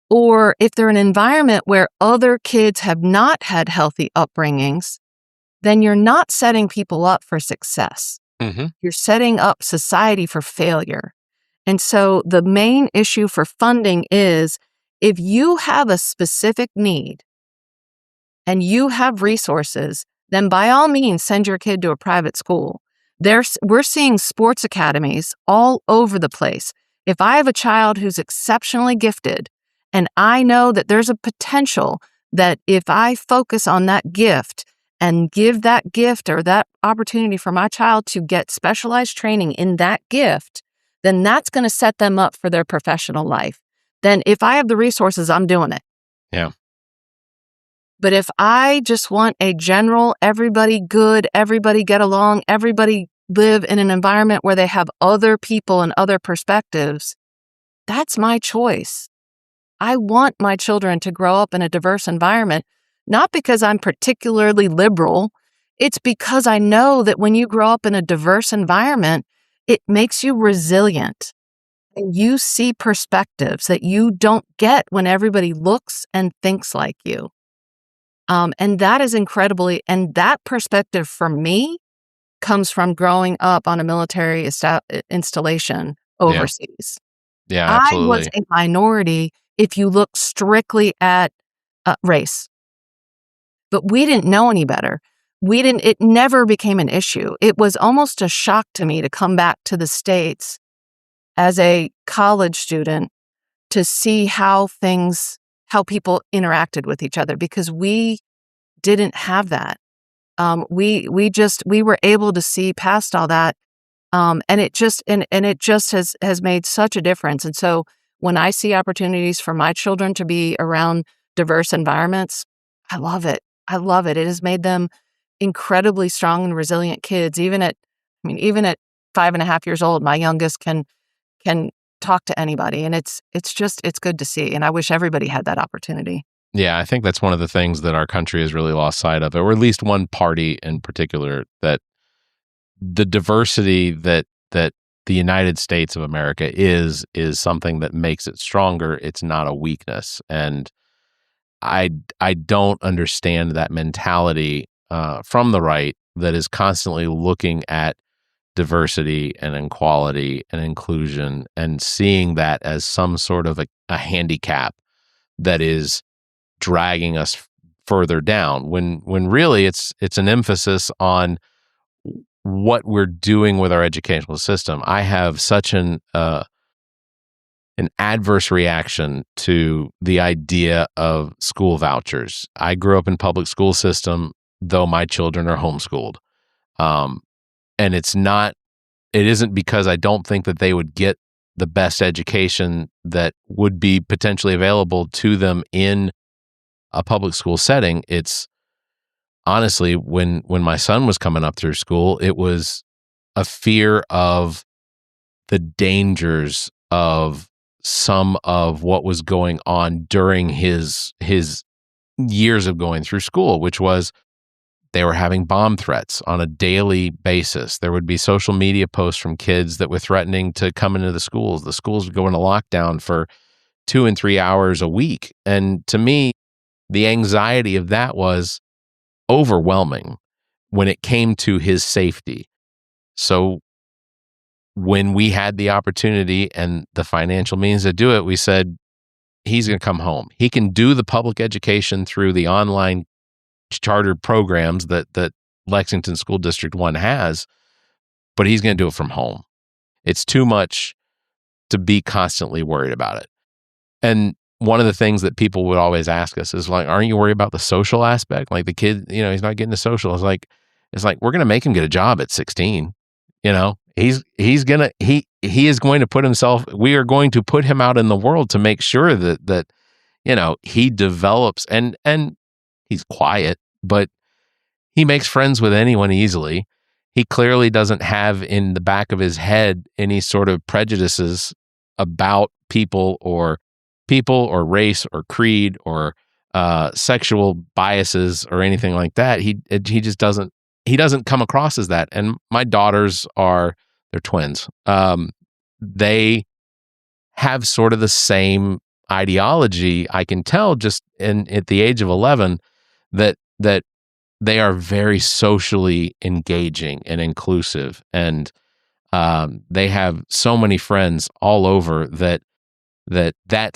or if they're in an environment where other kids have not had healthy upbringings, then you're not setting people up for success. Mm-hmm. You're setting up society for failure. And so the main issue for funding is if you have a specific need and you have resources, then by all means, send your kid to a private school. We're seeing sports academies all over the place. If I have a child who's exceptionally gifted and I know that there's a potential that if I focus on that gift and give that gift or that opportunity for my child to get specialized training in that gift, then that's going to set them up for their professional life. Then if I have the resources, I'm doing it. Yeah. But if I just want a general, everybody good, everybody get along, everybody live in an environment where they have other people and other perspectives, that's my choice. I want my children to grow up in a diverse environment, not because I'm particularly liberal. It's because I know that when you grow up in a diverse environment, it makes you resilient. And you see perspectives that you don't get when everybody looks and thinks like you. And that is and that perspective for me comes from growing up on a military installation overseas. Yeah, absolutely. I was a minority if you look strictly at race. But we didn't know any better. It never became an issue. It was almost a shock to me to come back to the States as a college student to see how people interacted with each other, because we didn't have that. We were able to see past all that. And it just has made such a difference. And so when I see opportunities for my children to be around diverse environments, I love it. I love it. It has made them incredibly strong and resilient kids. Even at 5.5 years old, my youngest can talk to anybody. And it's good to see. And I wish everybody had that opportunity. Yeah, I think that's one of the things that our country has really lost sight of, or at least one party in particular, that the diversity that the United States of America is something that makes it stronger. It's not a weakness. And I don't understand that mentality from the right that is constantly looking at diversity and equality and inclusion and seeing that as some sort of a handicap that is dragging us further down, when really it's an emphasis on what we're doing with our educational system. I have such an adverse reaction to the idea of school vouchers. I grew up in public school system, though my children are homeschooled. And it isn't because I don't think that they would get the best education that would be potentially available to them in a public school setting. It's honestly, when my son was coming up through school, it was a fear of the dangers of some of what was going on during his years of going through school, which was they were having bomb threats on a daily basis. There would be social media posts from kids that were threatening to come into the schools. The schools would go into lockdown for 2 and 3 hours a week. And to me, the anxiety of that was overwhelming when it came to his safety. So when we had the opportunity and the financial means to do it, we said, he's going to come home. He can do the public education through the online chartered programs that Lexington School District 1 has, but he's going to do it from home. It's too much to be constantly worried about it. And one of the things that people would always ask us is like, aren't you worried about the social aspect? Like the kid, he's not getting the social. It's like, we're going to make him get a job at 16, he is going to put himself. We are going to put him out in the world to make sure that he develops and he's quiet, but he makes friends with anyone easily. He clearly doesn't have in the back of his head any sort of prejudices about people or race or creed or sexual biases or anything like that. He just doesn't. He doesn't come across as that. And my daughters they're twins. They have sort of the same ideology. I can tell just at the age of 11 that they are very socially engaging and inclusive, and they have so many friends all over that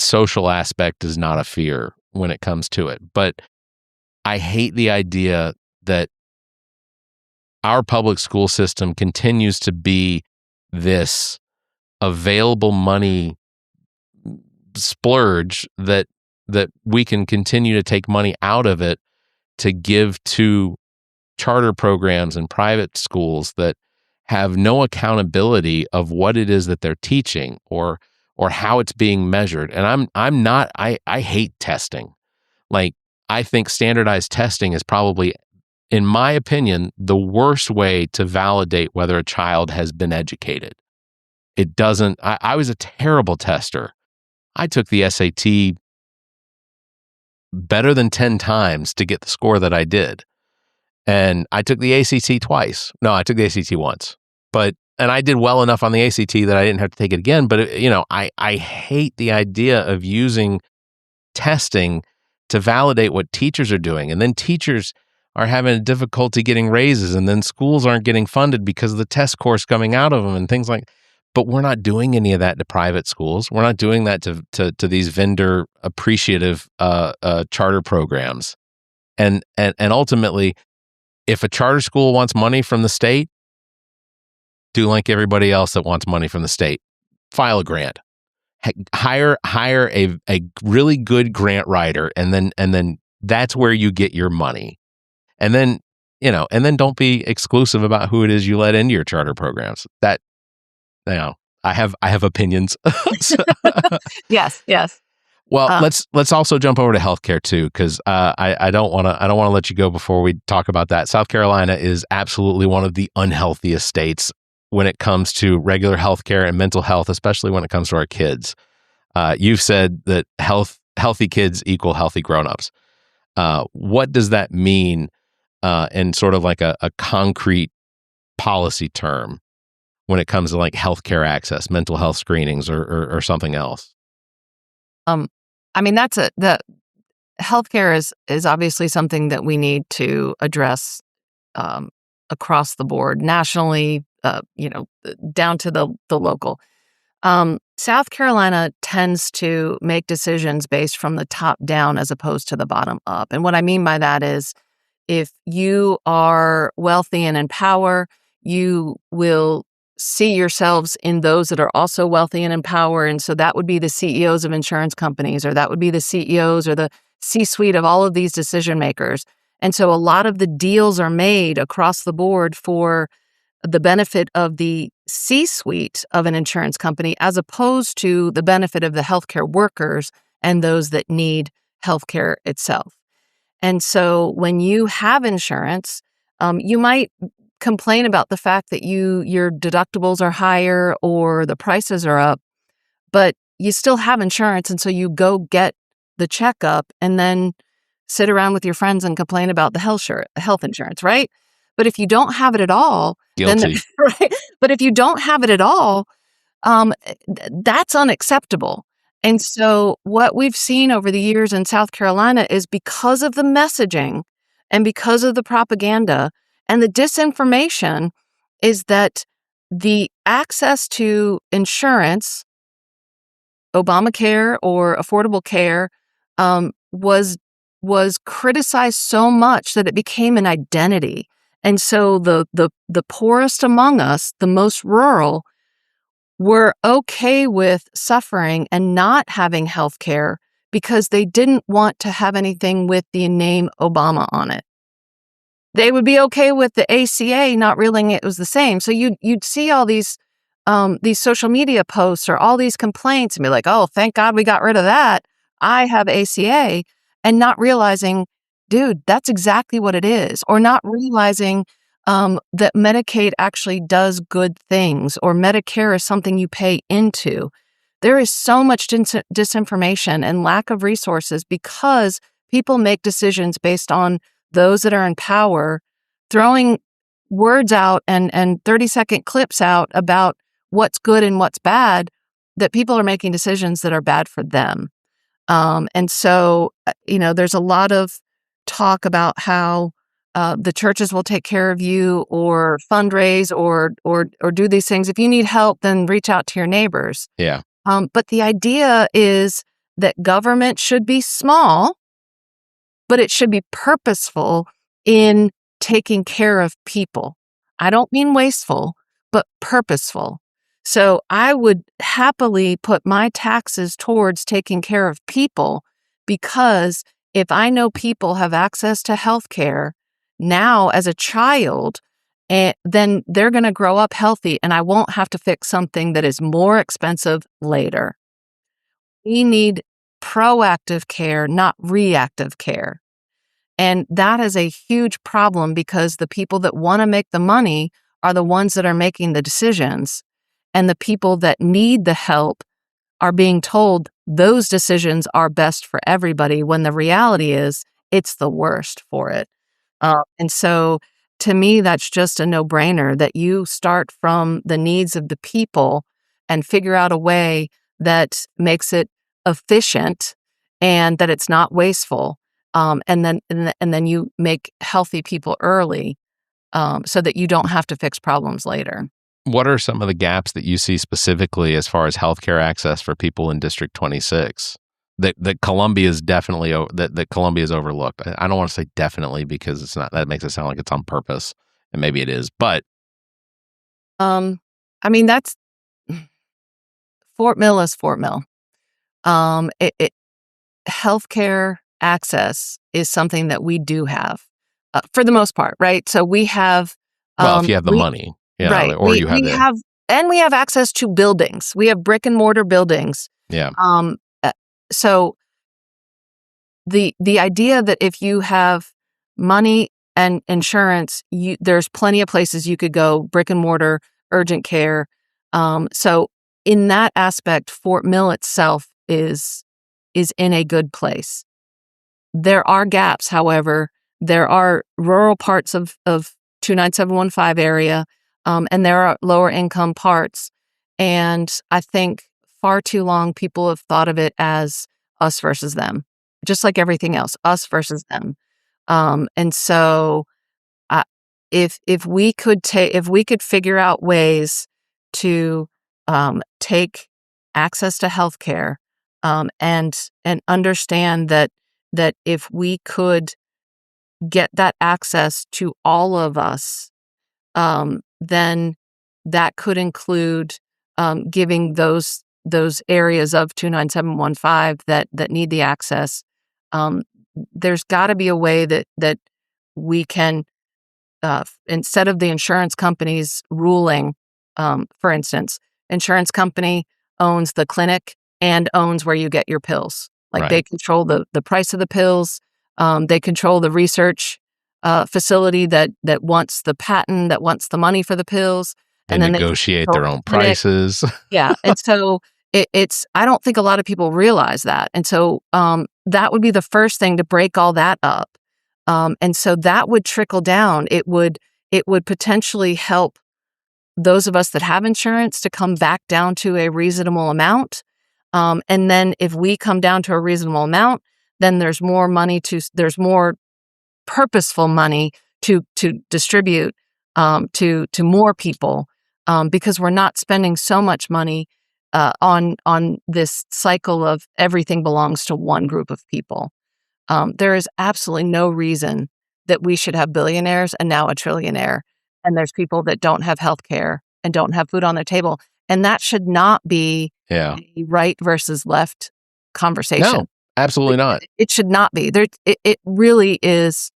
social aspect is not a fear when it comes to it. But I hate the idea that our public school system continues to be this available money splurge that we can continue to take money out of it to give to charter programs and private schools that have no accountability of what it is that they're teaching or how it's being measured. And I hate testing. Like, I think standardized testing is probably, in my opinion, the worst way to validate whether a child has been educated. It doesn't. I was a terrible tester. I took the SAT better than 10 times to get the score that I did. And I took the ACT twice. No, I took the ACT once. And I did well enough on the ACT that I didn't have to take it again. But, I hate the idea of using testing to validate what teachers are doing. And then teachers are having difficulty getting raises, and then schools aren't getting funded because of the test course coming out of them and things like. But we're not doing any of that to private schools. We're not doing that to these vendor appreciative charter programs. And ultimately, if a charter school wants money from the state, do like everybody else that wants money from the state. File a grant. Hire a really good grant writer, and then that's where you get your money. And then don't be exclusive about who it is you let into your charter programs. That I have opinions. Yes. Well, let's also jump over to healthcare too, because I don't want to let you go before we talk about that. South Carolina is absolutely one of the unhealthiest states when it comes to regular healthcare and mental health, especially when it comes to our kids. You've said that healthy kids equal healthy grown-ups. What does that mean in sort of like a concrete policy term when it comes to like healthcare access, mental health screenings, or something else? I mean, the healthcare is obviously something that we need to address across the board, nationally, down to the local. South Carolina tends to make decisions based from the top down as opposed to the bottom up. And what I mean by that is, if you are wealthy and in power, you will see yourselves in those that are also wealthy and in power. And so that would be the CEOs of insurance companies, or that would be the CEOs or the C-suite of all of these decision makers. And so a lot of the deals are made across the board for the benefit of the C-suite of an insurance company, as opposed to the benefit of the healthcare workers and those that need healthcare itself. And so when you have insurance, you might complain about the fact that your deductibles are higher or the prices are up, but you still have insurance, and so you go get the checkup and then sit around with your friends and complain about the health insurance, right? But if you don't have it at all, Guilty. right? But if you don't have it at all, that's unacceptable. And so what we've seen over the years in South Carolina is, because of the messaging and because of the propaganda and the disinformation, is that the access to insurance, Obamacare or Affordable Care, was criticized so much that it became an identity. And so the poorest among us, the most rural, were okay with suffering and not having health care because they didn't want to have anything with the name Obama on it. they would be okay with the ACA not realizing it was the same. So you'd see all these social media posts or all these complaints and be like, oh, thank God we got rid of that. I have ACA, and not realizing, dude, that's exactly what it is. Or not realizing that Medicaid actually does good things, or Medicare is something you pay into. There is so much disinformation and lack of resources because people make decisions based on those that are in power, throwing words out and 30-second clips out about what's good and what's bad, that people are making decisions that are bad for them. And so, there's a lot of talk about how the churches will take care of you, or fundraise, or do these things. If you need help, then reach out to your neighbors. Yeah. But the idea is that government should be small, but it should be purposeful in taking care of people. I don't mean wasteful, but purposeful. So I would happily put my taxes towards taking care of people, because if I know people have access to health care now as a child, then they're going to grow up healthy, and I won't have to fix something that is more expensive later. We need proactive care, not reactive care. And that is a huge problem, because the people that want to make the money are the ones that are making the decisions. And the people that need the help are being told those decisions are best for everybody, when the reality is it's the worst for it. And so to me, that's just a no-brainer, that you start from the needs of the people and figure out a way that makes it efficient and that it's not wasteful. And then you make healthy people early, so that you don't have to fix problems later. What are some of the gaps that you see specifically as far as healthcare access for people in District 26 that Columbia is definitely that Columbia is overlooked? I don't want to say definitely, because it's not. That makes it sound like it's on purpose, and maybe it is. But that's Fort Mill is Fort Mill. Healthcare access is something that we do have, for the most part, right? So we have. If you have the money. Right. Or we have access to buildings. We have brick and mortar buildings. Yeah. So the idea that if you have money and insurance, there's plenty of places you could go, brick and mortar, urgent care. So in that aspect, Fort Mill itself is in a good place. There are gaps, however. There are rural parts of 29715 area. And there are lower income parts. And I think far too long people have thought of it as us versus them, just like everything else, us versus them. And so if we could figure out ways to take access to healthcare, and understand that if we could get that access to all of us, then that could include giving those areas of 29715 that need the access. There's got to be a way that we can, instead of the insurance companies ruling, for instance, insurance company owns the clinic and owns where you get your pills. Like, they control the price of the pills. They control the research facility that wants the patent, that wants the money for the pills. And then negotiate their own prices. Yeah. And so it's, I don't think a lot of people realize that. And so that would be the first thing to break all that up. And so that would trickle down. It would potentially help those of us that have insurance to come back down to a reasonable amount. And then if we come down to a reasonable amount, then there's more money there's more purposeful money to distribute to more people, because we're not spending so much money on this cycle of everything belongs to one group of people. There is absolutely no reason that we should have billionaires and now a trillionaire, and there's people that don't have health care and don't have food on their table. And that should not be a right versus left conversation. No, absolutely not. It should not be. It really is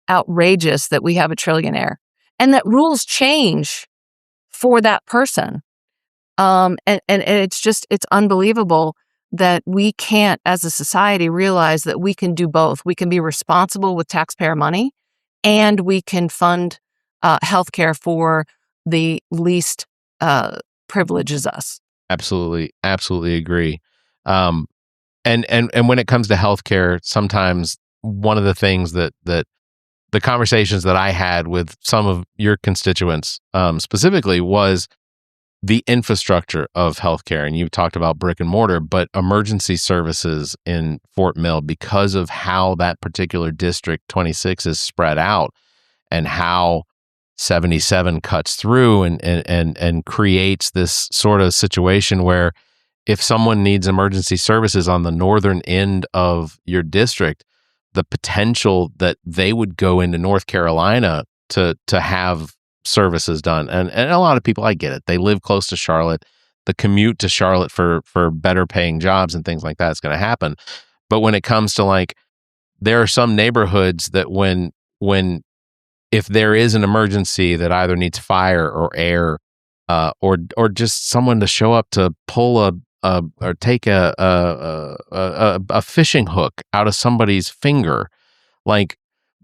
outrageous that we have a trillionaire and that rules change for that person. And it's unbelievable that we can't, as a society, realize that we can do both. We can be responsible with taxpayer money, and we can fund healthcare for the least privileges us. Absolutely agree. And when it comes to healthcare, sometimes one of the things that the conversations that I had with some of your constituents specifically was the infrastructure of healthcare. And you talked about brick and mortar, but emergency services in Fort Mill, because of how that particular District 26 is spread out and how 77 cuts through and creates this sort of situation where if someone needs emergency services on the northern end of your district, the potential that they would go into North Carolina to have services done. And a lot of people, I get it. They live close to Charlotte. The commute to Charlotte for better paying jobs and things like that is going to happen. But when it comes to like, there are some neighborhoods that when if there is an emergency that either needs fire or air, or just someone to show up to pull or take a fishing hook out of somebody's finger, like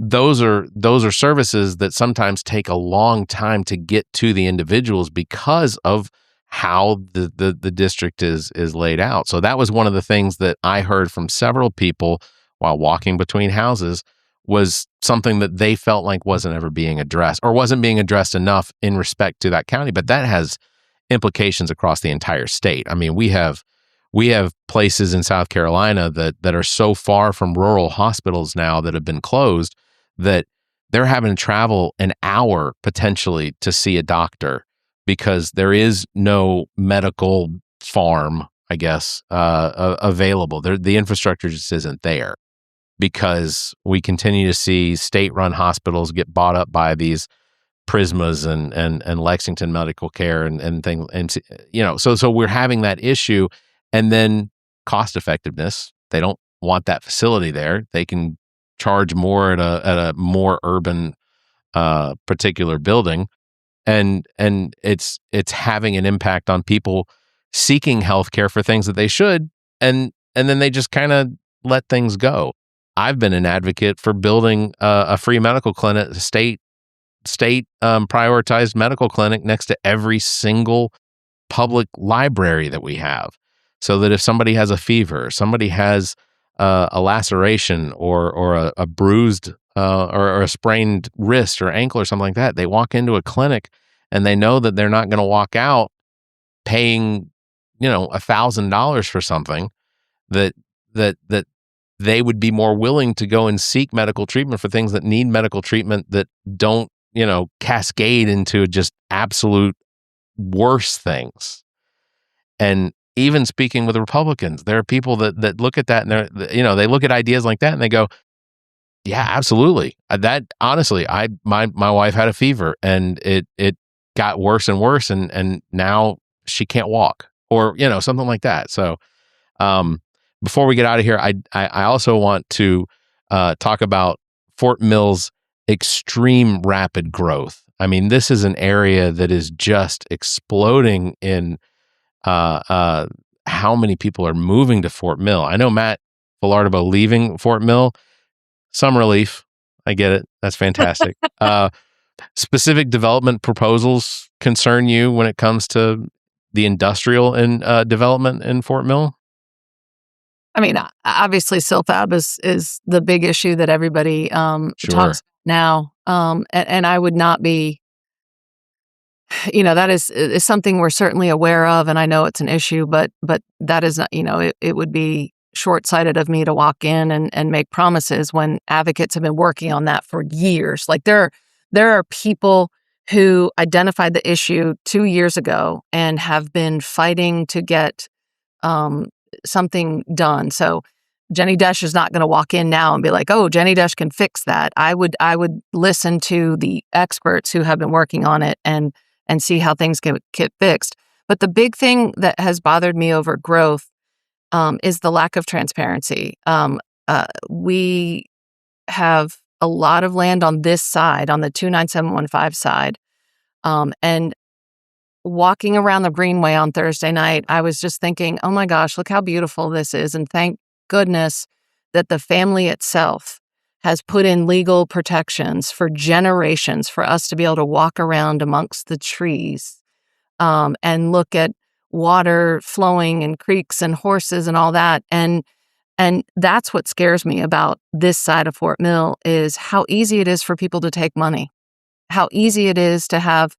those are services that sometimes take a long time to get to the individuals because of how the district is laid out. So that was one of the things that I heard from several people while walking between houses, was something that they felt like wasn't ever being addressed, or wasn't being addressed enough in respect to that county. But that has implications across the entire state. I mean, we have places in South Carolina that are so far from rural hospitals now that have been closed that they're having to travel an hour potentially to see a doctor because there is no medical farm, I guess, available. The infrastructure just isn't there, because we continue to see state-run hospitals get bought up by these Prismas and Lexington Medical Care and things. And, you know, so we're having that issue. And then cost effectiveness. They don't want that facility there. They can charge more at a more urban particular building. And it's having an impact on people seeking healthcare for things that they should, and then they just kind of let things go. I've been an advocate for building a free medical clinic, a state prioritized medical clinic next to every single public library that we have, so that if somebody has a fever, somebody has a laceration or a bruised or a sprained wrist or ankle or something like that, they walk into a clinic and they know that they're not going to walk out paying, $1,000 for something, that they would be more willing to go and seek medical treatment for things that need medical treatment that don't, cascade into just absolute worse things. And even speaking with Republicans, there are people that look at that and they look at ideas like that and they go, yeah, absolutely. That honestly, my wife had a fever and it got worse and worse and now she can't walk, or something like that. So before we get out of here, I also want to talk about Fort Mill's extreme rapid growth. I mean, this is an area that is just exploding in how many people are moving to Fort Mill. I know Matt Villardo leaving Fort Mill. Some relief. I get it. That's fantastic. Specific development proposals concern you when it comes to the industrial and development in Fort Mill? I mean, obviously, SILFAB is the big issue that everybody talks now. And I would not be, that is something we're certainly aware of, and I know it's an issue, but that is not, it would be short-sighted of me to walk in and make promises when advocates have been working on that for years. Like there are people who identified the issue 2 years ago and have been fighting to get something done. So Jenny Desch is not going to walk in now and be like, "Oh, Jenny Desch can fix that." I would listen to the experts who have been working on it and see how things get fixed. But the big thing that has bothered me over growth is the lack of transparency. We have a lot of land on this side, on the 29715 side. And walking around the Greenway on Thursday night, I was just thinking, oh my gosh, look how beautiful this is. And thank goodness that the family itself has put in legal protections for generations for us to be able to walk around amongst the trees and look at water flowing and creeks and horses and all that. And that's what scares me about this side of Fort Mill is how easy it is for people to take money, how easy it is to have,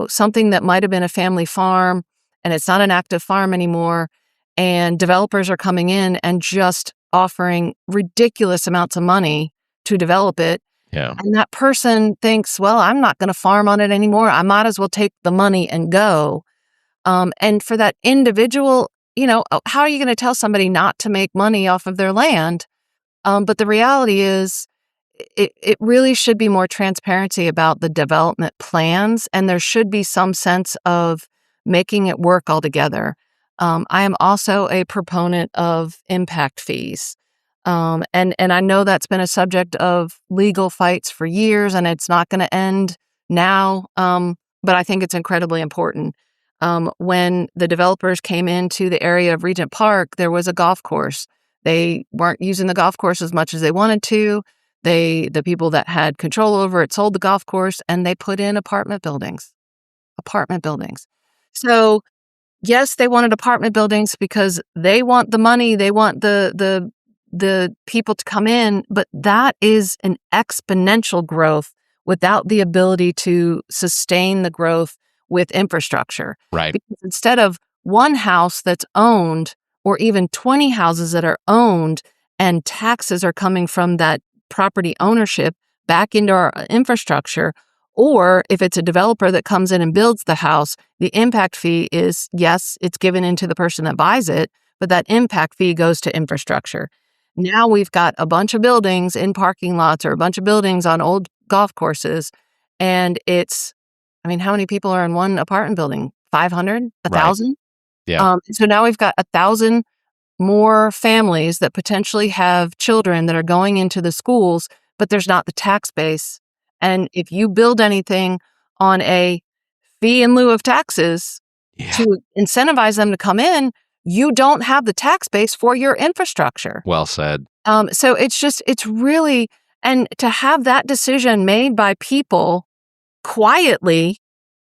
something that might have been a family farm and it's not an active farm anymore. And developers are coming in and just offering ridiculous amounts of money to develop it. Yeah. And that person thinks, well, I'm not going to farm on it anymore. I might as well take the money and go. And for that individual, how are you going to tell somebody not to make money off of their land? But the reality is, it really should be more transparency about the development plans, and there should be some sense of making it work altogether. I am also a proponent of impact fees. And I know that's been a subject of legal fights for years, and it's not going to end now. But I think it's incredibly important. When the developers came into the area of Regent Park, there was a golf course. They weren't using the golf course as much as they wanted to. The people that had control over it sold the golf course, and they put in apartment buildings. So yes, they wanted apartment buildings because they want the money. They want the people to come in, but that is an exponential growth without the ability to sustain the growth with infrastructure. Right. Because instead of one house that's owned or even 20 houses that are owned and taxes are coming from that property ownership back into our infrastructure, or if it's a developer that comes in and builds the house, the impact fee is, yes, it's given into the person that buys it, but that impact fee goes to infrastructure. Now we've got a bunch of buildings in parking lots or a bunch of buildings on old golf courses, and how many people are in one apartment building? 500? 1,000? Right. Yeah. So now we've got 1,000 more families that potentially have children that are going into the schools, but there's not the tax base. And if you build anything on a fee in lieu of taxes to incentivize them to come in, you don't have the tax base for your infrastructure. Well said. So it's really, and to have that decision made by people quietly,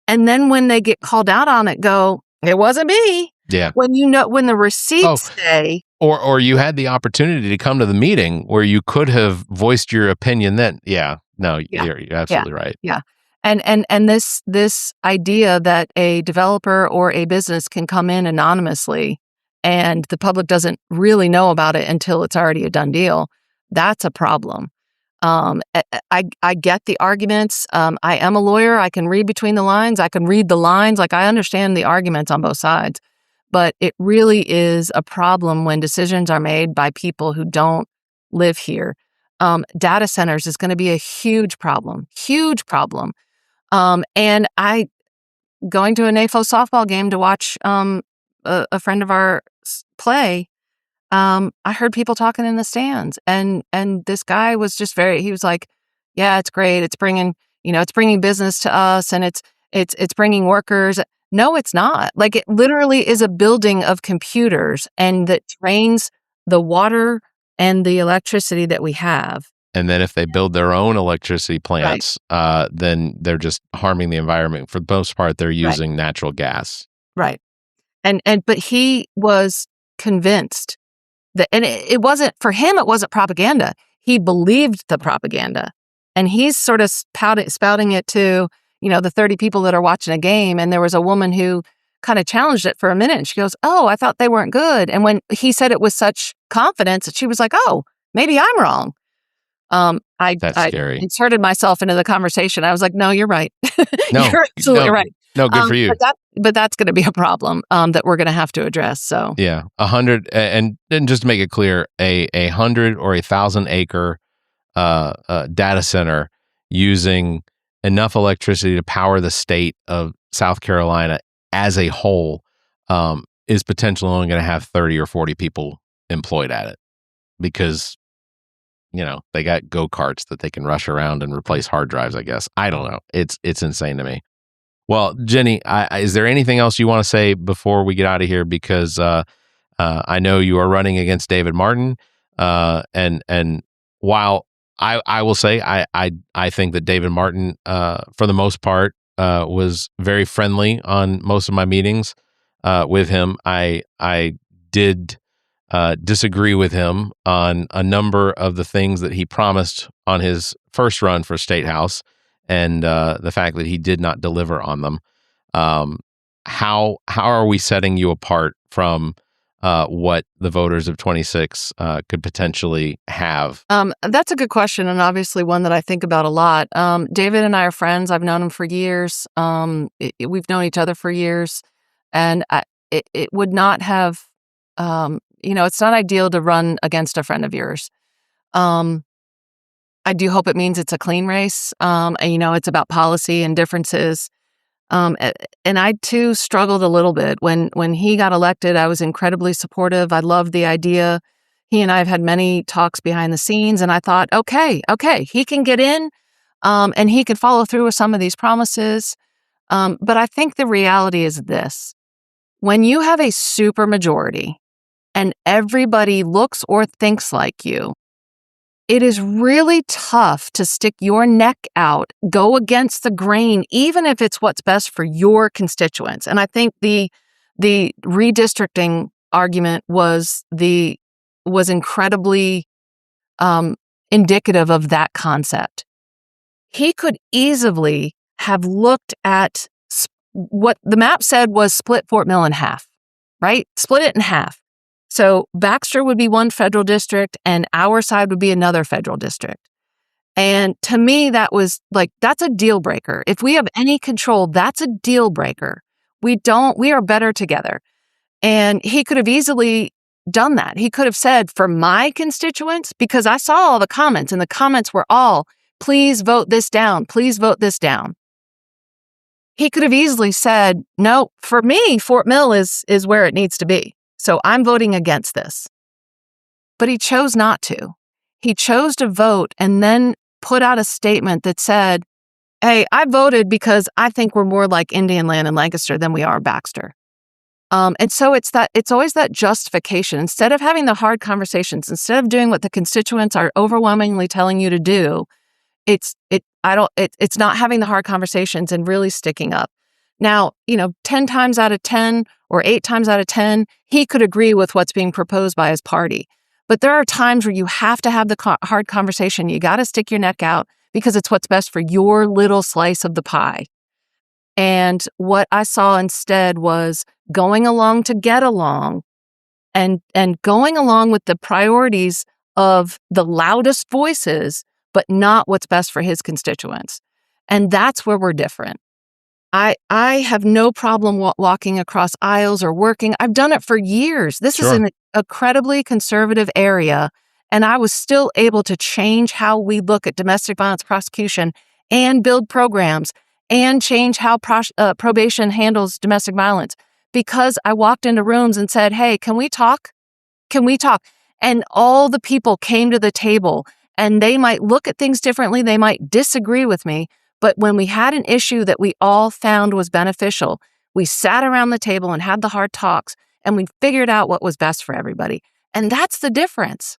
and then when they get called out on it, go, it wasn't me. Yeah. When the receipts say, or you had the opportunity to come to the meeting where you could have voiced your opinion then. Yeah. No, you're absolutely right. Yeah. And this idea that a developer or a business can come in anonymously and the public doesn't really know about it until it's already a done deal, that's a problem. I get the arguments. I am a lawyer. I can read between the lines. I can read the lines. Like, I understand the arguments on both sides. But it really is a problem when decisions are made by people who don't live here. Data centers is going to be a huge problem. And going to a NAFO softball game to watch a friend of ours play, I heard people talking in the stands, and this guy was just he was like, yeah, it's great. It's bringing business to us, and it's bringing workers. No, it's not. Like, it literally is a building of computers, and that drains the water and the electricity that we have. And then if they build their own electricity plants, then they're just harming the environment. For the most part, they're using natural gas. Right. But he was convinced that, and it wasn't, for him, it wasn't propaganda. He believed the propaganda. And he's sort of spouting it to, the 30 people that are watching a game. And there was a woman who kind of challenged it for a minute. And she goes, oh, I thought they weren't good. And when he said it with such confidence, she was like, oh, maybe I'm wrong. That's scary. Inserted myself into the conversation. I was like, no, you're right. No, you're absolutely right. No, good for you. But that's going to be a problem that we're going to have to address. So yeah, 100, and just to make it clear, a 100 or 1,000 acre data center using enough electricity to power the state of South Carolina as a whole is potentially only going to have 30 or 40 people employed at it, because they got go-karts that they can rush around and replace hard drives, I guess. I don't know. It's insane to me. Well, Jenny, is there anything else you want to say before we get out of here? Because I know you are running against David Martin, and while I will say I think that David Martin, for the most part, was very friendly on most of my meetings with him. I did disagree with him on a number of the things that he promised on his first run for State House, and the fact that he did not deliver on them. How are we setting you apart from what the voters of 26 could potentially have? That's a good question, and obviously one that I think about a lot. David and I are friends. I've known him for years. We've known each other for years, and it would not have, it's not ideal to run against a friend of yours. I do hope it means it's a clean race. And, it's about policy and differences. And I too struggled a little bit when he got elected. I was incredibly supportive. I loved the idea. He and I have had many talks behind the scenes, and I thought, okay, he can get in, and he can follow through with some of these promises. But I think the reality is this: when you have a supermajority and everybody looks or thinks like you, it is really tough to stick your neck out, go against the grain, even if it's what's best for your constituents. And I think the redistricting argument was incredibly indicative of that concept. He could easily have looked at what the map said was split Fort Mill in half, right? Split it in half. So Baxter would be one federal district and our side would be another federal district. And to me, that was that's a deal breaker. If we have any control, that's a deal breaker. We are better together. And he could have easily done that. He could have said, for my constituents, because I saw all the comments, and the comments were all, please vote this down. Please vote this down. He could have easily said, no, for me, Fort Mill is where it needs to be. So I'm voting against this. But he chose not to. He chose to vote and then put out a statement that said, hey, I voted because I think we're more like Indian Land and Lancaster than we are Baxter. And so it's always that justification. Instead of having the hard conversations, instead of doing what the constituents are overwhelmingly telling you to do, it's not having the hard conversations and really sticking up. Now, 10 times out of 10 or 8 times out of 10, he could agree with what's being proposed by his party. But there are times where you have to have the hard conversation. You got to stick your neck out because it's what's best for your little slice of the pie. And what I saw instead was going along to get along and going along with the priorities of the loudest voices, but not what's best for his constituents. And that's where we're different. I have no problem walking across aisles or working. I've done it for years. This is an incredibly conservative area, and I was still able to change how we look at domestic violence prosecution and build programs and change how probation handles domestic violence because I walked into rooms and said, hey, can we talk? Can we talk? And all the people came to the table, and they might look at things differently. They might disagree with me. But when we had an issue that we all found was beneficial, we sat around the table and had the hard talks, and we figured out what was best for everybody. And that's the difference.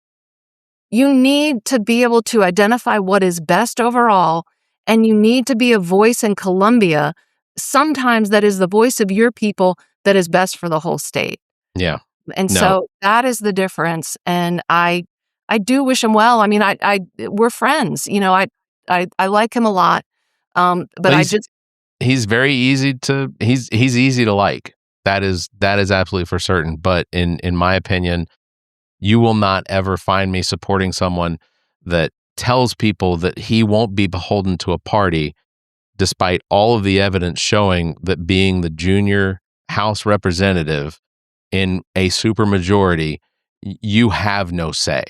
You need to be able to identify what is best overall, and you need to be a voice in Columbia. Sometimes that is the voice of your people that is best for the whole state. Yeah. And so that is the difference. And I do wish him well. I mean, we're friends. I like him a lot. But he's very easy to he's easy to like. That is absolutely for certain. But in my opinion, you will not ever find me supporting someone that tells people that he won't be beholden to a party, despite all of the evidence showing that being the junior House representative in a supermajority, you have no say.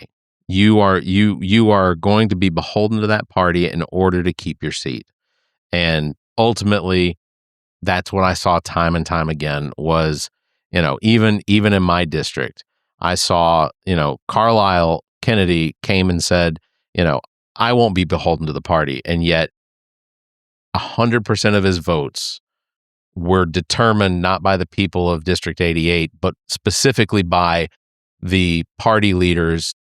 You are going to be beholden to that party in order to keep your seat. And ultimately, that's what I saw time and time again was, even in my district, I saw, Carlisle Kennedy came and said, I won't be beholden to the party. And yet 100% of his votes were determined not by the people of District 88, but specifically by the party leaders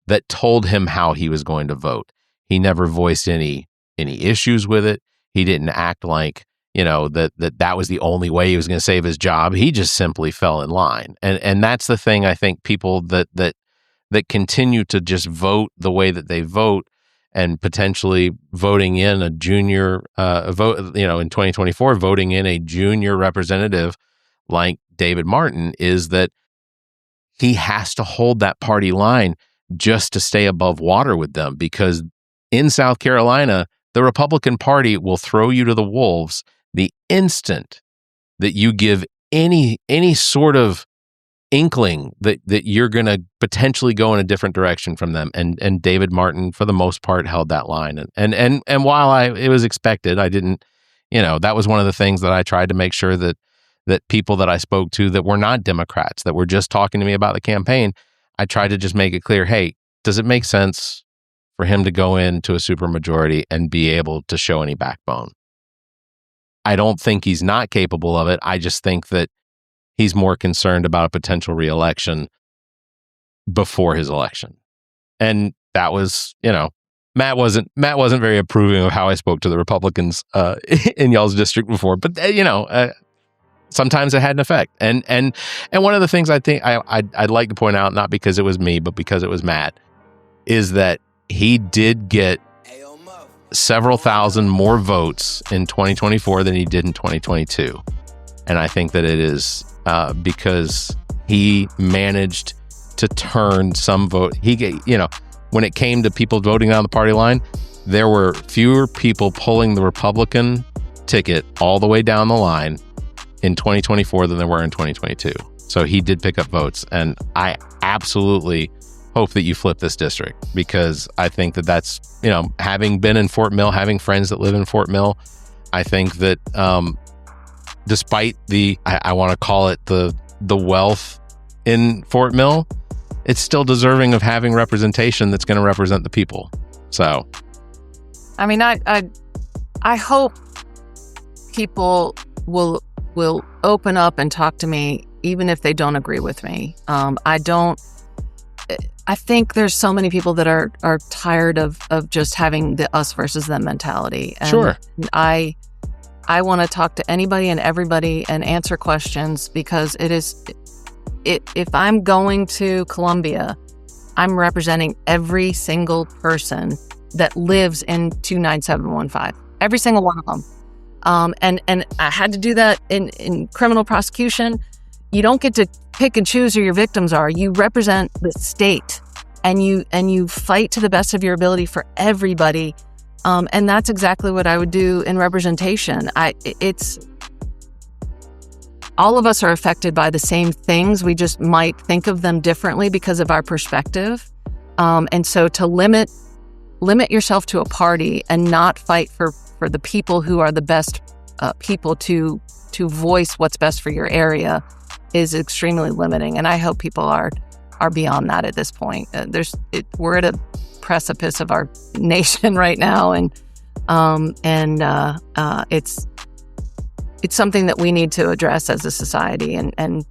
that told him how he was going to vote. He never voiced any issues with it. He didn't act like, that was the only way he was going to save his job. He just simply fell in line. And that's the thing. I think people that continue to just vote the way that they vote, and potentially voting in a junior vote, in 2024, voting in a junior representative like David Martin, is that he has to hold that party line just to stay above water with them, because in South Carolina, the Republican Party will throw you to the wolves the instant that you give any sort of inkling that you're going to potentially go in a different direction from them. And David Martin, for the most part, held that line. And while it was expected, I didn't, that was one of the things that I tried to make sure that people that I spoke to that were not Democrats, that were just talking to me about the campaign, I tried to just make it clear, hey, does it make sense for him to go into a supermajority and be able to show any backbone? I don't think he's not capable of it. I just think that he's more concerned about a potential reelection before his election. And that was, Matt wasn't very approving of how I spoke to the Republicans in y'all's district before, but sometimes it had an effect. And one of the things I think I'd like to point out, not because it was me, but because it was Matt, is that he did get several thousand more votes in 2024 than he did in 2022. And I think that it is because he managed to turn some vote. When it came to people voting down the party line, there were fewer people pulling the Republican ticket all the way down the line in 2024 than there were in 2022. So he did pick up votes. And I absolutely hope that you flip this district, because I think that that's, having been in Fort Mill, having friends that live in Fort Mill, I think that despite I want to call it the wealth in Fort Mill, it's still deserving of having representation that's going to represent the people. So, I mean, I hope people will open up and talk to me, even if they don't agree with me. I think there's so many people that are tired of just having the us versus them mentality. And sure. I want to talk to anybody and everybody and answer questions, because if I'm going to Columbia, I'm representing every single person that lives in 29715, every single one of them. And I had to do that in criminal prosecution. You don't get to pick and choose who your victims are. You represent the state, and you fight to the best of your ability for everybody. And that's exactly what I would do in representation. All of us are affected by the same things. We just might think of them differently because of our perspective. And so to limit yourself to a party and not fight for the people who are the best people to voice what's best for your area is extremely limiting. And I hope people are beyond that at this point. We're at a precipice of our nation right now, and it's something that we need to address as a society, and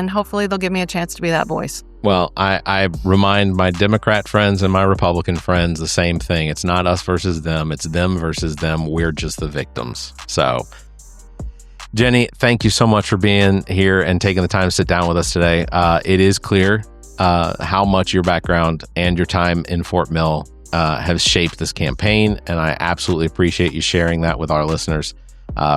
hopefully they'll give me a chance to be that voice. Well, I remind my Democrat friends and my Republican friends the same thing. It's not us versus them. It's them versus them. We're just the victims. So, Jenny, thank you so much for being here and taking the time to sit down with us today. It is clear how much your background and your time in Fort Mill have shaped this campaign, and I absolutely appreciate you sharing that with our listeners.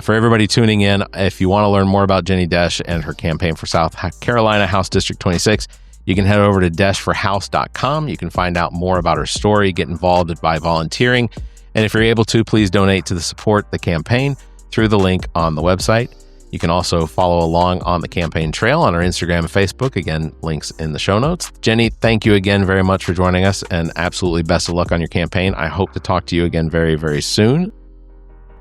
For everybody tuning in, if you want to learn more about Jenny Desch and her campaign for South Carolina House District 26, you can head over to deschforhouse.com. You can find out more about her story, get involved by volunteering, and if you're able to, please donate to support the campaign through the link on the website. You can also follow along on the campaign trail on our Instagram and Facebook. Again, links in the show notes. Jenny, thank you again very much for joining us, and absolutely best of luck on your campaign. I hope to talk to you again very, very soon.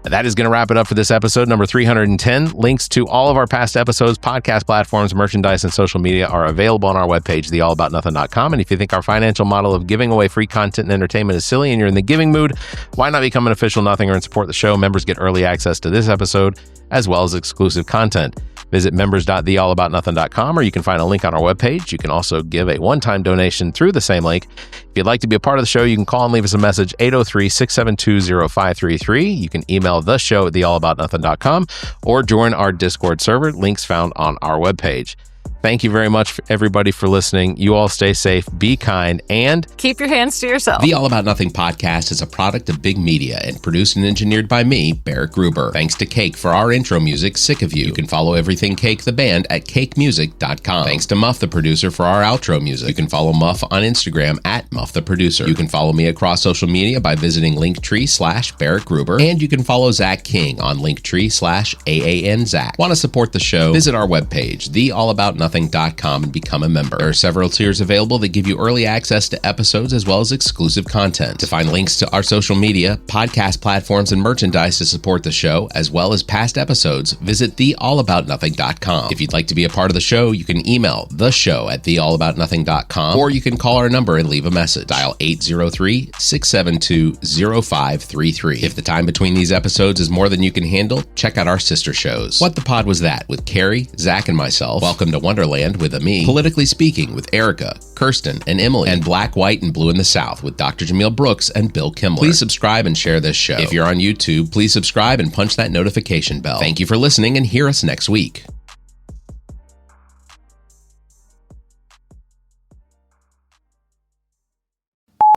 That is going to wrap it up for this episode, number 310. Links to all of our past episodes, podcast platforms, merchandise, and social media are available on our webpage, theallaboutnothing.com. And if you think our financial model of giving away free content and entertainment is silly and you're in the giving mood, why not become an official Nothinger and support the show? Members get early access to this episode, as well as exclusive content. Visit members.theallaboutnothing.com, or you can find a link on our webpage. You can also give a one-time donation through the same link. If you'd like to be a part of the show, you can call and leave us a message, 803-672-0533. You can email the show at theallaboutnothing.com or join our Discord server. Links found on our webpage. Thank you very much, everybody, for listening. You all stay safe, be kind, and keep your hands to yourself. The All About Nothing podcast is a product of Big Media and produced and engineered by me, Barrett Gruber. Thanks to Cake for our intro music, Sick of You. You can follow everything Cake the band at cakemusic.com. Thanks to Muff the producer for our outro music. You can follow Muff on Instagram at Muff the producer. You can follow me across social media by visiting Linktree/Barrett Gruber. And you can follow Zach King on Linktree/AANZach. Want to support the show? Visit our webpage, theallaboutnothing.com, and become a member. There are several tiers available that give you early access to episodes as well as exclusive content. To find links to our social media, podcast platforms, and merchandise to support the show, as well as past episodes, visit theallaboutnothing.com. If you'd like to be a part of the show, you can email the show at theallaboutnothing.com, or you can call our number and leave a message. Dial 803-672-0533. If the time between these episodes is more than you can handle, check out our sister shows. What the Pod Was That with Carrie, Zach, and myself. Welcome to Wonderland with Me. Politically Speaking with Erica, Kirsten, and Emily. And Black, White, and Blue in the South with Dr. Jameel Brooks and Bill Kimmler. Please subscribe and share this show. If you're on YouTube, please subscribe and punch that notification bell. Thank you for listening, and hear us next week.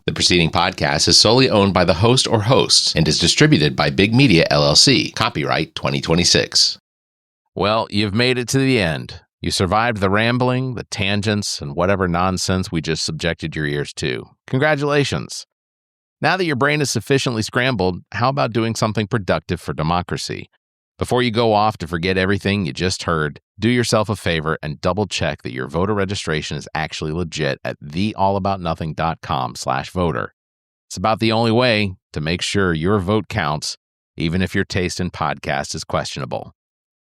The preceding podcast is solely owned by the host or hosts and is distributed by Big Media, LLC. Copyright 2026. Well, you've made it to the end. You survived the rambling, the tangents, and whatever nonsense we just subjected your ears to. Congratulations. Now that your brain is sufficiently scrambled, how about doing something productive for democracy? Before you go off to forget everything you just heard, do yourself a favor and double-check that your voter registration is actually legit at theallaboutnothing.com/voter. It's about the only way to make sure your vote counts, even if your taste in podcasts is questionable.